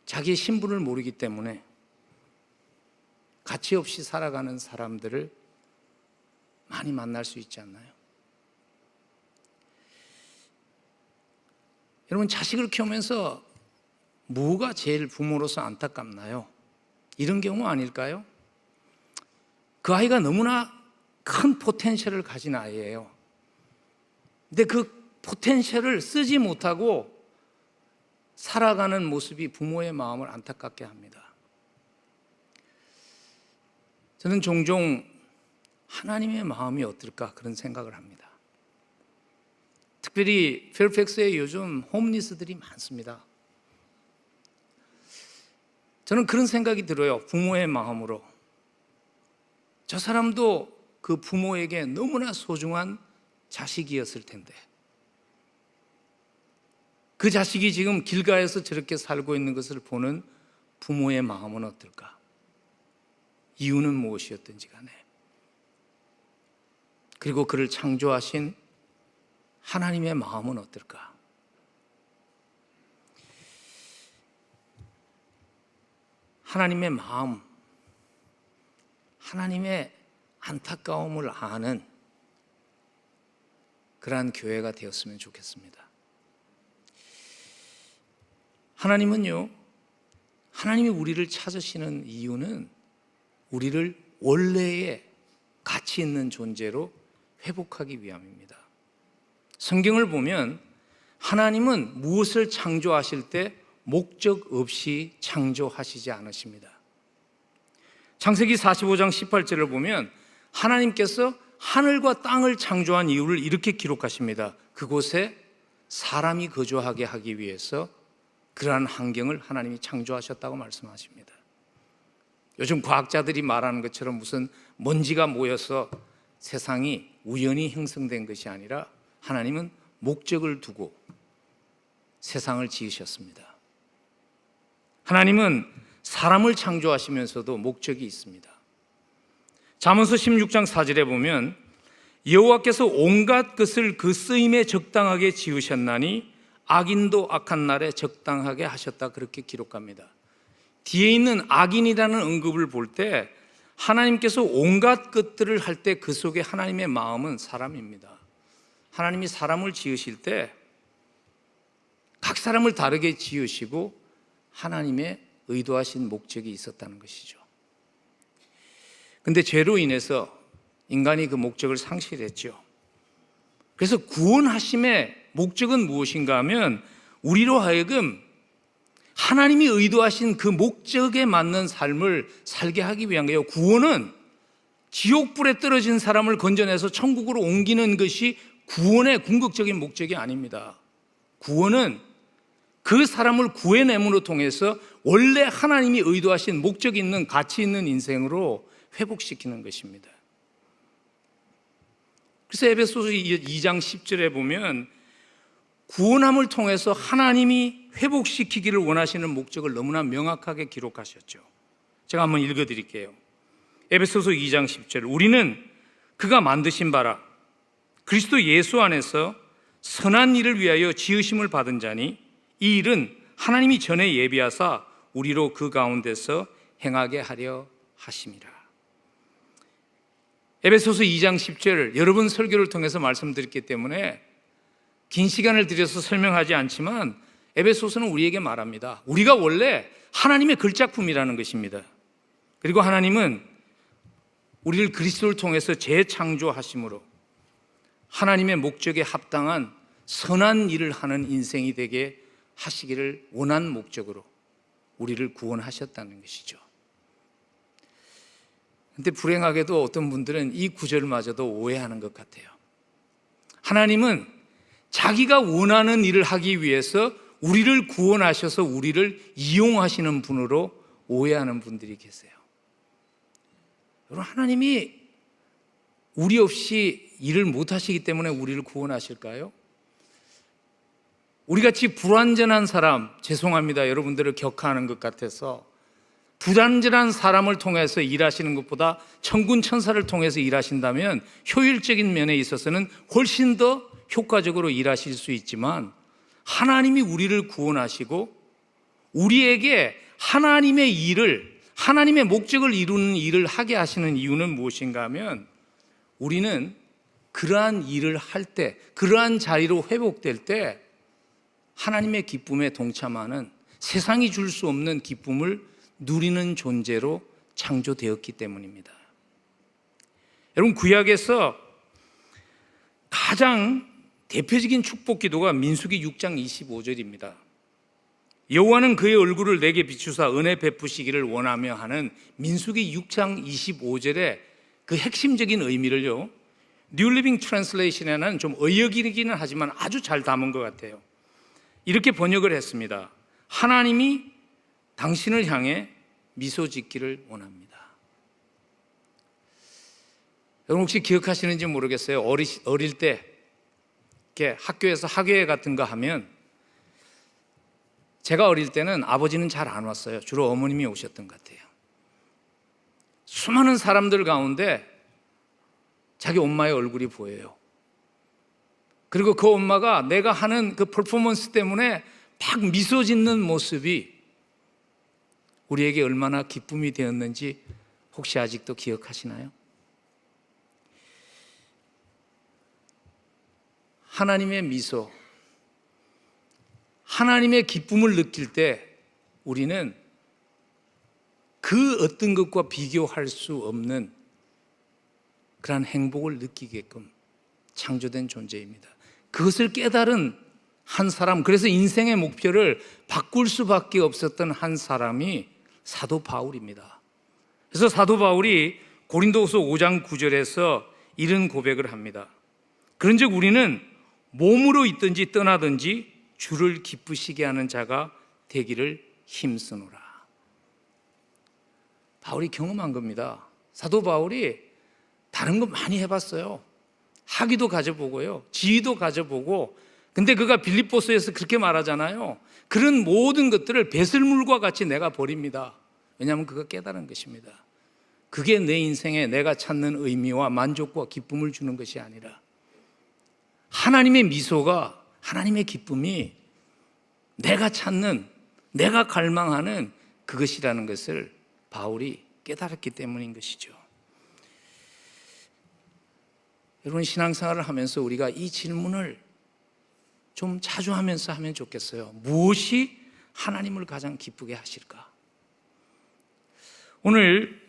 [SPEAKER 1] 자기의 신분을 모르기 때문에 가치 없이 살아가는 사람들을 많이 만날 수 있지 않나요? 여러분, 자식을 키우면서 뭐가 제일 부모로서 안타깝나요? 이런 경우 아닐까요? 그 아이가 너무나 큰 포텐셜을 가진 아이예요. 근데 그 포텐셜을 쓰지 못하고 살아가는 모습이 부모의 마음을 안타깝게 합니다. 저는 종종 하나님의 마음이 어떨까 그런 생각을 합니다. 특별히 펠팩스에 요즘 홈리스들이 많습니다. 저는 그런 생각이 들어요. 부모의 마음으로 저 사람도 그 부모에게 너무나 소중한 자식이었을 텐데 그 자식이 지금 길가에서 저렇게 살고 있는 것을 보는 부모의 마음은 어떨까? 이유는 무엇이었든지 간에, 그리고 그를 창조하신 하나님의 마음은 어떨까? 하나님의 마음, 하나님의 안타까움을 아는 그러한 교회가 되었으면 좋겠습니다. 하나님은요, 하나님이 우리를 찾으시는 이유는 우리를 원래의 가치 있는 존재로 회복하기 위함입니다. 성경을 보면 하나님은 무엇을 창조하실 때 목적 없이 창조하시지 않으십니다. 창세기 45장 18절을 보면 하나님께서 하늘과 땅을 창조한 이유를 이렇게 기록하십니다. 그곳에 사람이 거주하게 하기 위해서 그러한 환경을 하나님이 창조하셨다고 말씀하십니다. 요즘 과학자들이 말하는 것처럼 무슨 먼지가 모여서 세상이 우연히 형성된 것이 아니라 하나님은 목적을 두고 세상을 지으셨습니다. 하나님은 사람을 창조하시면서도 목적이 있습니다. 잠언서 16장 4절에 보면 여호와께서 온갖 것을 그 쓰임에 적당하게 지으셨나니 악인도 악한 날에 적당하게 하셨다, 그렇게 기록합니다. 뒤에 있는 악인이라는 언급을 볼 때 하나님께서 온갖 것들을 할 때 그 속에 하나님의 마음은 사람입니다. 하나님이 사람을 지으실 때 각 사람을 다르게 지으시고 하나님의 의도하신 목적이 있었다는 것이죠. 근데 죄로 인해서 인간이 그 목적을 상실했죠. 그래서 구원하심의 목적은 무엇인가 하면 우리로 하여금 하나님이 의도하신 그 목적에 맞는 삶을 살게 하기 위한 거예요. 구원은 지옥불에 떨어진 사람을 건져내서 천국으로 옮기는 것이 구원의 궁극적인 목적이 아닙니다. 구원은 그 사람을 구해냄으로 통해서 원래 하나님이 의도하신 목적 있는 가치 있는 인생으로 회복시키는 것입니다. 그래서 에베소서 2장 10절에 보면 구원함을 통해서 하나님이 회복시키기를 원하시는 목적을 너무나 명확하게 기록하셨죠. 제가 한번 읽어드릴게요. 에베소서 2장 10절, 우리는 그가 만드신 바라 그리스도 예수 안에서 선한 일을 위하여 지으심을 받은 자니 이 일은 하나님이 전에 예비하사 우리로 그 가운데서 행하게 하려 하심이라. 에베소서 2장 10절 여러 번 설교를 통해서 말씀드렸기 때문에 긴 시간을 들여서 설명하지 않지만 에베소서는 우리에게 말합니다. 우리가 원래 하나님의 글작품이라는 것입니다. 그리고 하나님은 우리를 그리스도를 통해서 재창조하심으로 하나님의 목적에 합당한 선한 일을 하는 인생이 되게 하시기를 원한 목적으로 우리를 구원하셨다는 것이죠. 근데 불행하게도 어떤 분들은 이 구절마저도 오해하는 것 같아요. 하나님은 자기가 원하는 일을 하기 위해서 우리를 구원하셔서 우리를 이용하시는 분으로 오해하는 분들이 계세요. 여러분, 하나님이 우리 없이 일을 못 하시기 때문에 우리를 구원하실까요? 우리같이 불완전한 사람, 죄송합니다, 여러분들을 격하하는 것 같아서 불완전한 사람을 통해서 일하시는 것보다 천군 천사를 통해서 일하신다면 효율적인 면에 있어서는 훨씬 더 효과적으로 일하실 수 있지만 하나님이 우리를 구원하시고 우리에게 하나님의 일을, 하나님의 목적을 이루는 일을 하게 하시는 이유는 무엇인가 하면 우리는 그러한 일을 할 때, 그러한 자리로 회복될 때 하나님의 기쁨에 동참하는, 세상이 줄 수 없는 기쁨을 누리는 존재로 창조되었기 때문입니다. 여러분, 구약에서 가장 대표적인 축복 기도가 민수기 6장 25절입니다. 여호와는 그의 얼굴을 내게 비추사 은혜 베푸시기를 원하며 하는 민수기 6장 25절의 그 핵심적인 의미를요, 뉴 리빙 트랜슬레이션에는 좀 어여기기는 하지만 아주 잘 담은 것 같아요. 이렇게 번역을 했습니다. 하나님이 당신을 향해 미소 짓기를 원합니다. 여러분 혹시 기억하시는지 모르겠어요. 어릴 때 이렇게 학교에서 학예회 같은 거 하면, 제가 어릴 때는 아버지는 잘 안 왔어요. 주로 어머님이 오셨던 것 같아요. 수많은 사람들 가운데 자기 엄마의 얼굴이 보여요. 그리고 그 엄마가 내가 하는 그 퍼포먼스 때문에 막 미소 짓는 모습이 우리에게 얼마나 기쁨이 되었는지 혹시 아직도 기억하시나요? 하나님의 미소, 하나님의 기쁨을 느낄 때 우리는 그 어떤 것과 비교할 수 없는 그러한 행복을 느끼게끔 창조된 존재입니다. 그것을 깨달은 한 사람, 그래서 인생의 목표를 바꿀 수밖에 없었던 한 사람이 사도 바울입니다. 그래서 사도 바울이 고린도후서 5장 9절에서 이런 고백을 합니다. 그런즉 우리는 몸으로 있든지 떠나든지 주를 기쁘시게 하는 자가 되기를 힘쓰노라. 바울이 경험한 겁니다. 사도 바울이 다른 거 많이 해봤어요. 학위도 가져보고요, 지위도 가져보고. 근데 그가 빌립보서에서 그렇게 말하잖아요. 그런 모든 것들을 배설물과 같이 내가 버립니다. 왜냐하면 그거 깨달은 것입니다. 그게 내 인생에 내가 찾는 의미와 만족과 기쁨을 주는 것이 아니라 하나님의 미소가, 하나님의 기쁨이 내가 찾는, 내가 갈망하는 그것이라는 것을 바울이 깨달았기 때문인 것이죠. 여러분, 신앙생활을 하면서 우리가 이 질문을 좀 자주 하면서 하면 좋겠어요. 무엇이 하나님을 가장 기쁘게 하실까? 오늘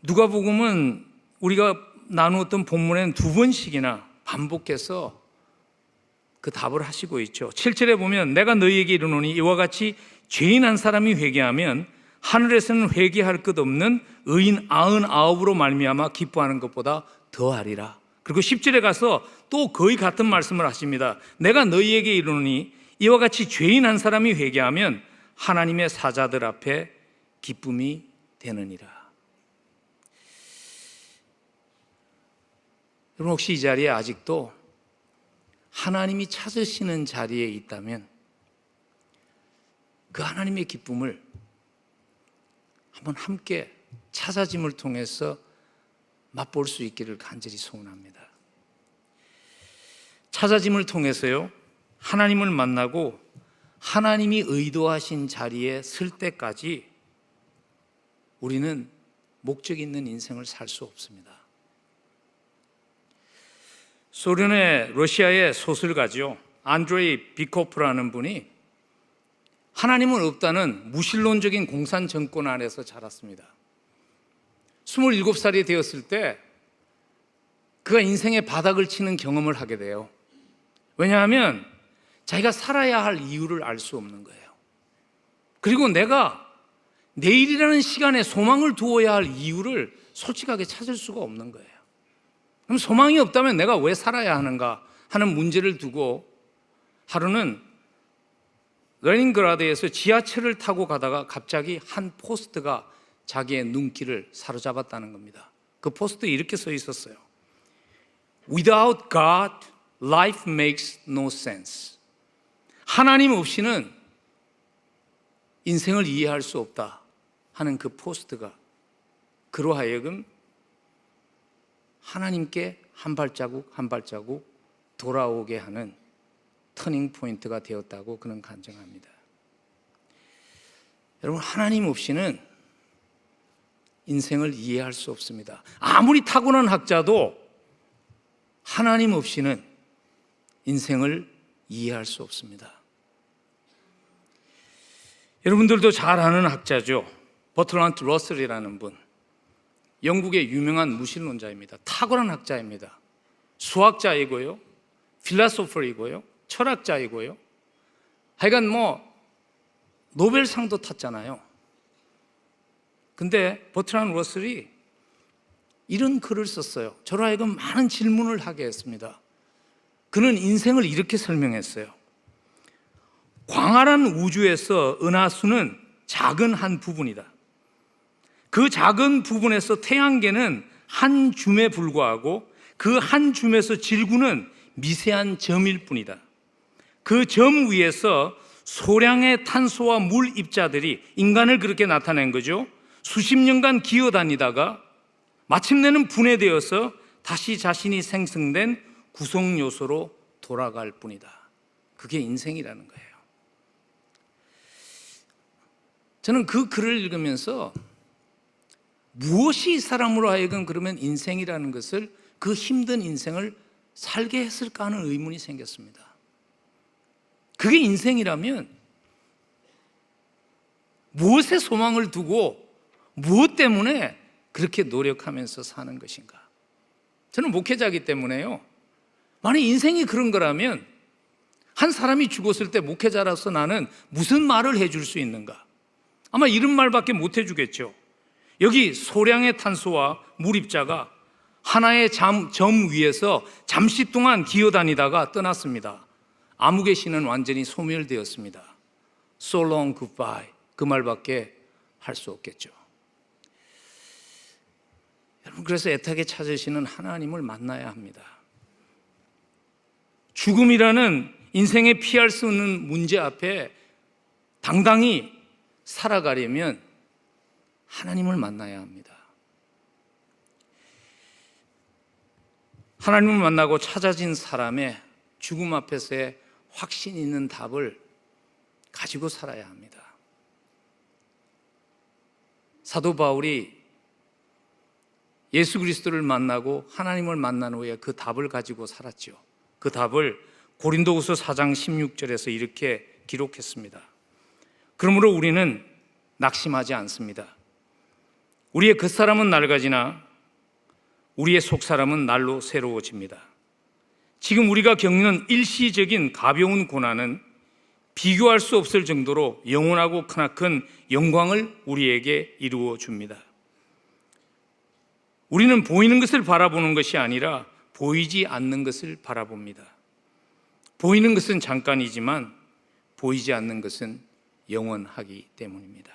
[SPEAKER 1] 누가복음은 우리가 나누었던 본문엔 두 번씩이나 반복해서 그 답을 하시고 있죠. 7절에 보면 내가 너희에게 이르노니 이와 같이 죄인 한 사람이 회개하면 하늘에서는 회개할 것 없는 의인 99으로 말미암아 기뻐하는 것보다 더하리라. 그리고 10절에 가서 또 거의 같은 말씀을 하십니다. 내가 너희에게 이르노니 이와 같이 죄인 한 사람이 회개하면 하나님의 사자들 앞에 기쁨이 되느니라. 여러분, 혹시 이 자리에 아직도 하나님이 찾으시는 자리에 있다면 그 하나님의 기쁨을 한번 함께 찾아짐을 통해서 맛볼 수 있기를 간절히 소원합니다. 찾아짐을 통해서요, 하나님을 만나고 하나님이 의도하신 자리에 설 때까지 우리는 목적 있는 인생을 살 수 없습니다. 소련의 러시아의 소설가죠, 안드레이 비코프라는 분이 하나님은 없다는 무신론적인 공산 정권 아래서 자랐습니다. 27살이 되었을 때 그가 인생의 바닥을 치는 경험을 하게 돼요. 왜냐하면 자기가 살아야 할 이유를 알 수 없는 거예요. 그리고 내가 내일이라는 시간에 소망을 두어야 할 이유를 솔직하게 찾을 수가 없는 거예요. 그럼 소망이 없다면 내가 왜 살아야 하는가 하는 문제를 두고 하루는 레닌그라드에서 지하철을 타고 가다가 갑자기 한 포스트가 자기의 눈길을 사로잡았다는 겁니다. 그 포스트에 이렇게 써 있었어요. Without God, life makes no sense. 하나님 없이는 인생을 이해할 수 없다 하는 그 포스트가 그로 하여금 하나님께 한 발자국 한 발자국 돌아오게 하는 터닝 포인트가 되었다고 그는 간증합니다. 여러분, 하나님 없이는 인생을 이해할 수 없습니다. 아무리 타고난 학자도 하나님 없이는 인생을 이해할 수 없습니다. 여러분들도 잘 아는 학자죠. 버트란트 러셀이라는 분, 영국의 유명한 무신론자입니다. 탁월한 학자입니다. 수학자이고요, 필라소퍼이고요, 철학자이고요. 하여간 노벨상도 탔잖아요. 근데 버트란트 러셀이 이런 글을 썼어요. 저로 하여금 많은 질문을 하게 했습니다. 그는 인생을 이렇게 설명했어요. 광활한 우주에서 은하수는 작은 한 부분이다. 그 작은 부분에서 태양계는 한 줌에 불과하고 그 한 줌에서 지구는 미세한 점일 뿐이다. 그 점 위에서 소량의 탄소와 물 입자들이 인간을 그렇게 나타낸 거죠. 수십 년간 기어다니다가 마침내는 분해되어서 다시 자신이 생성된 구성 요소로 돌아갈 뿐이다. 그게 인생이라는 거예요. 저는 그 글을 읽으면서 무엇이 이 사람으로 하여금 그러면 인생이라는 것을, 그 힘든 인생을 살게 했을까 하는 의문이 생겼습니다. 그게 인생이라면 무엇에 소망을 두고 무엇 때문에 그렇게 노력하면서 사는 것인가? 저는 목회자이기 때문에요, 만약 인생이 그런 거라면 한 사람이 죽었을 때 목회자로서 나는 무슨 말을 해줄 수 있는가? 아마 이런 말밖에 못 해주겠죠. 여기 소량의 탄소와 물입자가 하나의 점 위에서 잠시 동안 기어다니다가 떠났습니다. 암흑의 신은 완전히 소멸되었습니다. So long, goodbye. 그 말밖에 할 수 없겠죠. 여러분, 그래서 애타게 찾으시는 하나님을 만나야 합니다. 죽음이라는 인생에 피할 수 없는 문제 앞에 당당히 살아가려면 하나님을 만나야 합니다. 하나님을 만나고 찾아진 사람의 죽음 앞에서의 확신 있는 답을 가지고 살아야 합니다. 사도 바울이 예수 그리스도를 만나고 하나님을 만난 후에 그 답을 가지고 살았죠. 그 답을 고린도후서 4장 16절에서 이렇게 기록했습니다. 그러므로 우리는 낙심하지 않습니다. 우리의 겉사람은 낡아지나 우리의 속사람은 날로 새로워집니다. 지금 우리가 겪는 일시적인 가벼운 고난은 비교할 수 없을 정도로 영원하고 크나큰 영광을 우리에게 이루어 줍니다. 우리는 보이는 것을 바라보는 것이 아니라 보이지 않는 것을 바라봅니다. 보이는 것은 잠깐이지만 보이지 않는 것은 영원하기 때문입니다.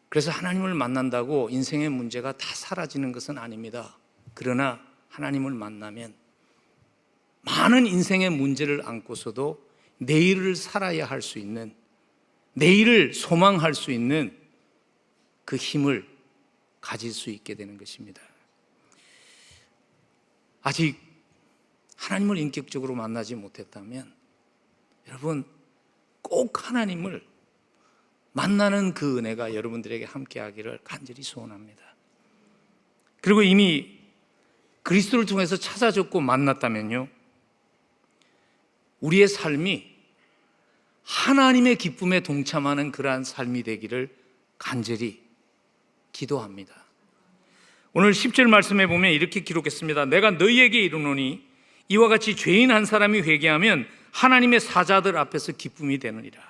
[SPEAKER 1] 그래서 하나님을 만난다고 인생의 문제가 다 사라지는 것은 아닙니다. 그러나 하나님을 만나면 많은 인생의 문제를 안고서도 내일을 살아야 할 수 있는, 내일을 소망할 수 있는 그 힘을 가질 수 있게 되는 것입니다. 아직 하나님을 인격적으로 만나지 못했다면 여러분 꼭 하나님을 만나는 그 은혜가 여러분들에게 함께하기를 간절히 소원합니다. 그리고 이미 그리스도를 통해서 찾아졌고 만났다면요, 우리의 삶이 하나님의 기쁨에 동참하는 그러한 삶이 되기를 간절히 기도합니다. 오늘 10절 말씀에 보면 이렇게 기록했습니다. 내가 너희에게 이르노니 이와 같이 죄인 한 사람이 회개하면 하나님의 사자들 앞에서 기쁨이 되느니라.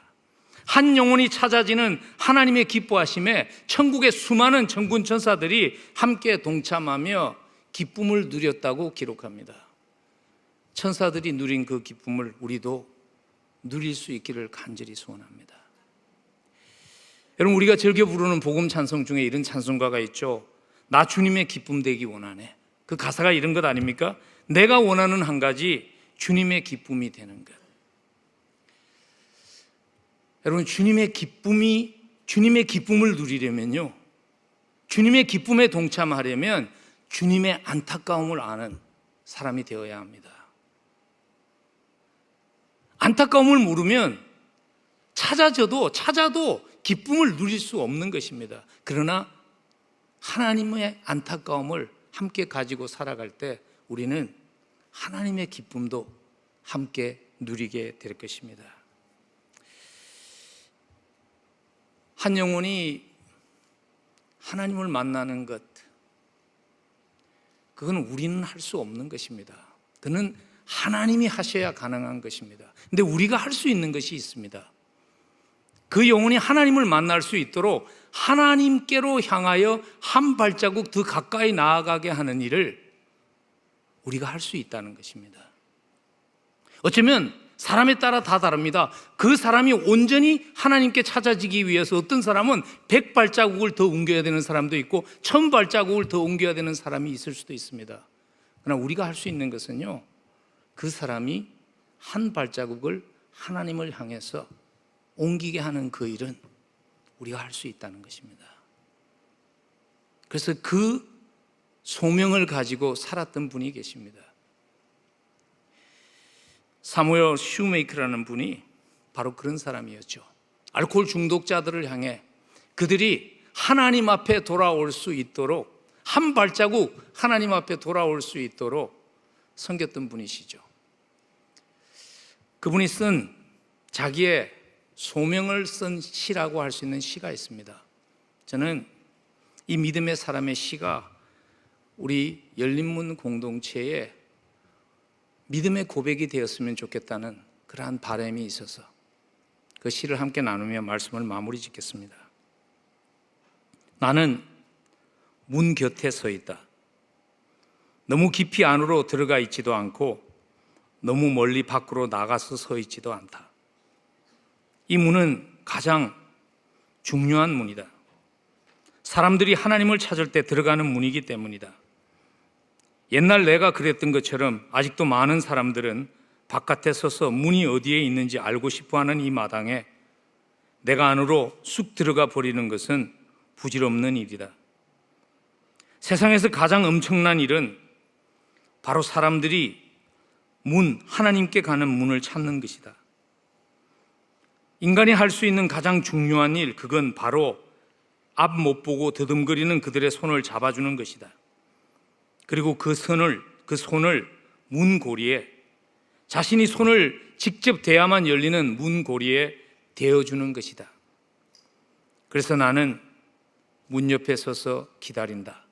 [SPEAKER 1] 한 영혼이 찾아지는 하나님의 기뻐하심에 천국의 수많은 천군 천사들이 함께 동참하며 기쁨을 누렸다고 기록합니다. 천사들이 누린 그 기쁨을 우리도 누릴 수 있기를 간절히 소원합니다. 여러분, 우리가 즐겨 부르는 복음 찬송 중에 이런 찬송가가 있죠. 나 주님의 기쁨 되기 원하네. 그 가사가 이런 것 아닙니까? 내가 원하는 한 가지, 주님의 기쁨이 되는 것. 여러분, 주님의 기쁨을 누리려면요, 주님의 기쁨에 동참하려면 주님의 안타까움을 아는 사람이 되어야 합니다. 안타까움을 모르면 찾아도 기쁨을 누릴 수 없는 것입니다. 그러나 하나님의 안타까움을 함께 가지고 살아갈 때 우리는 하나님의 기쁨도 함께 누리게 될 것입니다. 한 영혼이 하나님을 만나는 것, 그건 우리는 할 수 없는 것입니다. 그는 하나님이 하셔야 가능한 것입니다. 근데 우리가 할 수 있는 것이 있습니다. 그 영혼이 하나님을 만날 수 있도록 하나님께로 향하여 한 발자국 더 가까이 나아가게 하는 일을 우리가 할 수 있다는 것입니다. 어쩌면 사람에 따라 다 다릅니다. 그 사람이 온전히 하나님께 찾아지기 위해서 어떤 사람은 100발자국을 더 옮겨야 되는 사람도 있고 1000발자국을 더 옮겨야 되는 사람이 있을 수도 있습니다. 그러나 우리가 할 수 있는 것은요, 그 사람이 한 발자국을 하나님을 향해서 옮기게 하는 그 일은 우리가 할 수 있다는 것입니다. 그래서 그 소명을 가지고 살았던 분이 계십니다. 사무엘 슈메이커라는 분이 바로 그런 사람이었죠. 알코올 중독자들을 향해 그들이 하나님 앞에 돌아올 수 있도록, 한 발자국 하나님 앞에 돌아올 수 있도록 섬겼던 분이시죠. 그분이 쓴 자기의 소명을 쓴 시라고 할 수 있는 시가 있습니다. 저는 이 믿음의 사람의 시가 우리 열린문 공동체에 믿음의 고백이 되었으면 좋겠다는 그러한 바람이 있어서 그 시를 함께 나누며 말씀을 마무리 짓겠습니다. 나는 문 곁에 서 있다. 너무 깊이 안으로 들어가 있지도 않고 너무 멀리 밖으로 나가서 서 있지도 않다. 이 문은 가장 중요한 문이다. 사람들이 하나님을 찾을 때 들어가는 문이기 때문이다. 옛날 내가 그랬던 것처럼 아직도 많은 사람들은 바깥에 서서 문이 어디에 있는지 알고 싶어하는 이 마당에 내가 안으로 쑥 들어가 버리는 것은 부질없는 일이다. 세상에서 가장 엄청난 일은 바로 사람들이 하나님께 가는 문을 찾는 것이다. 인간이 할 수 있는 가장 중요한 일, 그건 바로 앞 못 보고 더듬거리는 그들의 손을 잡아주는 것이다. 그리고 그 손을 문고리에, 자신이 손을 직접 대야만 열리는 문고리에 대어주는 것이다. 그래서 나는 문 옆에 서서 기다린다.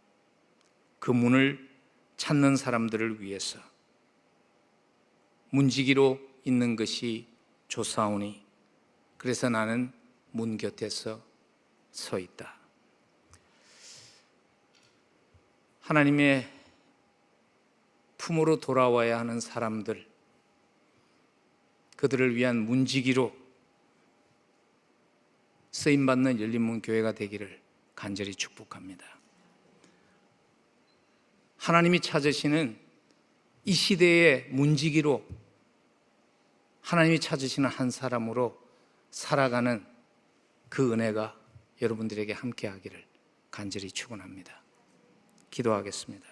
[SPEAKER 1] 그 문을 찾는 사람들을 위해서. 문지기로 있는 것이 좋사오니 그래서 나는 문 곁에서 서 있다. 하나님의 품으로 돌아와야 하는 사람들, 그들을 위한 문지기로 쓰임받는 열린문 교회가 되기를 간절히 축복합니다. 하나님이 찾으시는 이 시대의 문지기로, 하나님이 찾으시는 한 사람으로 살아가는 그 은혜가 여러분들에게 함께하기를 간절히 축원합니다. 기도하겠습니다.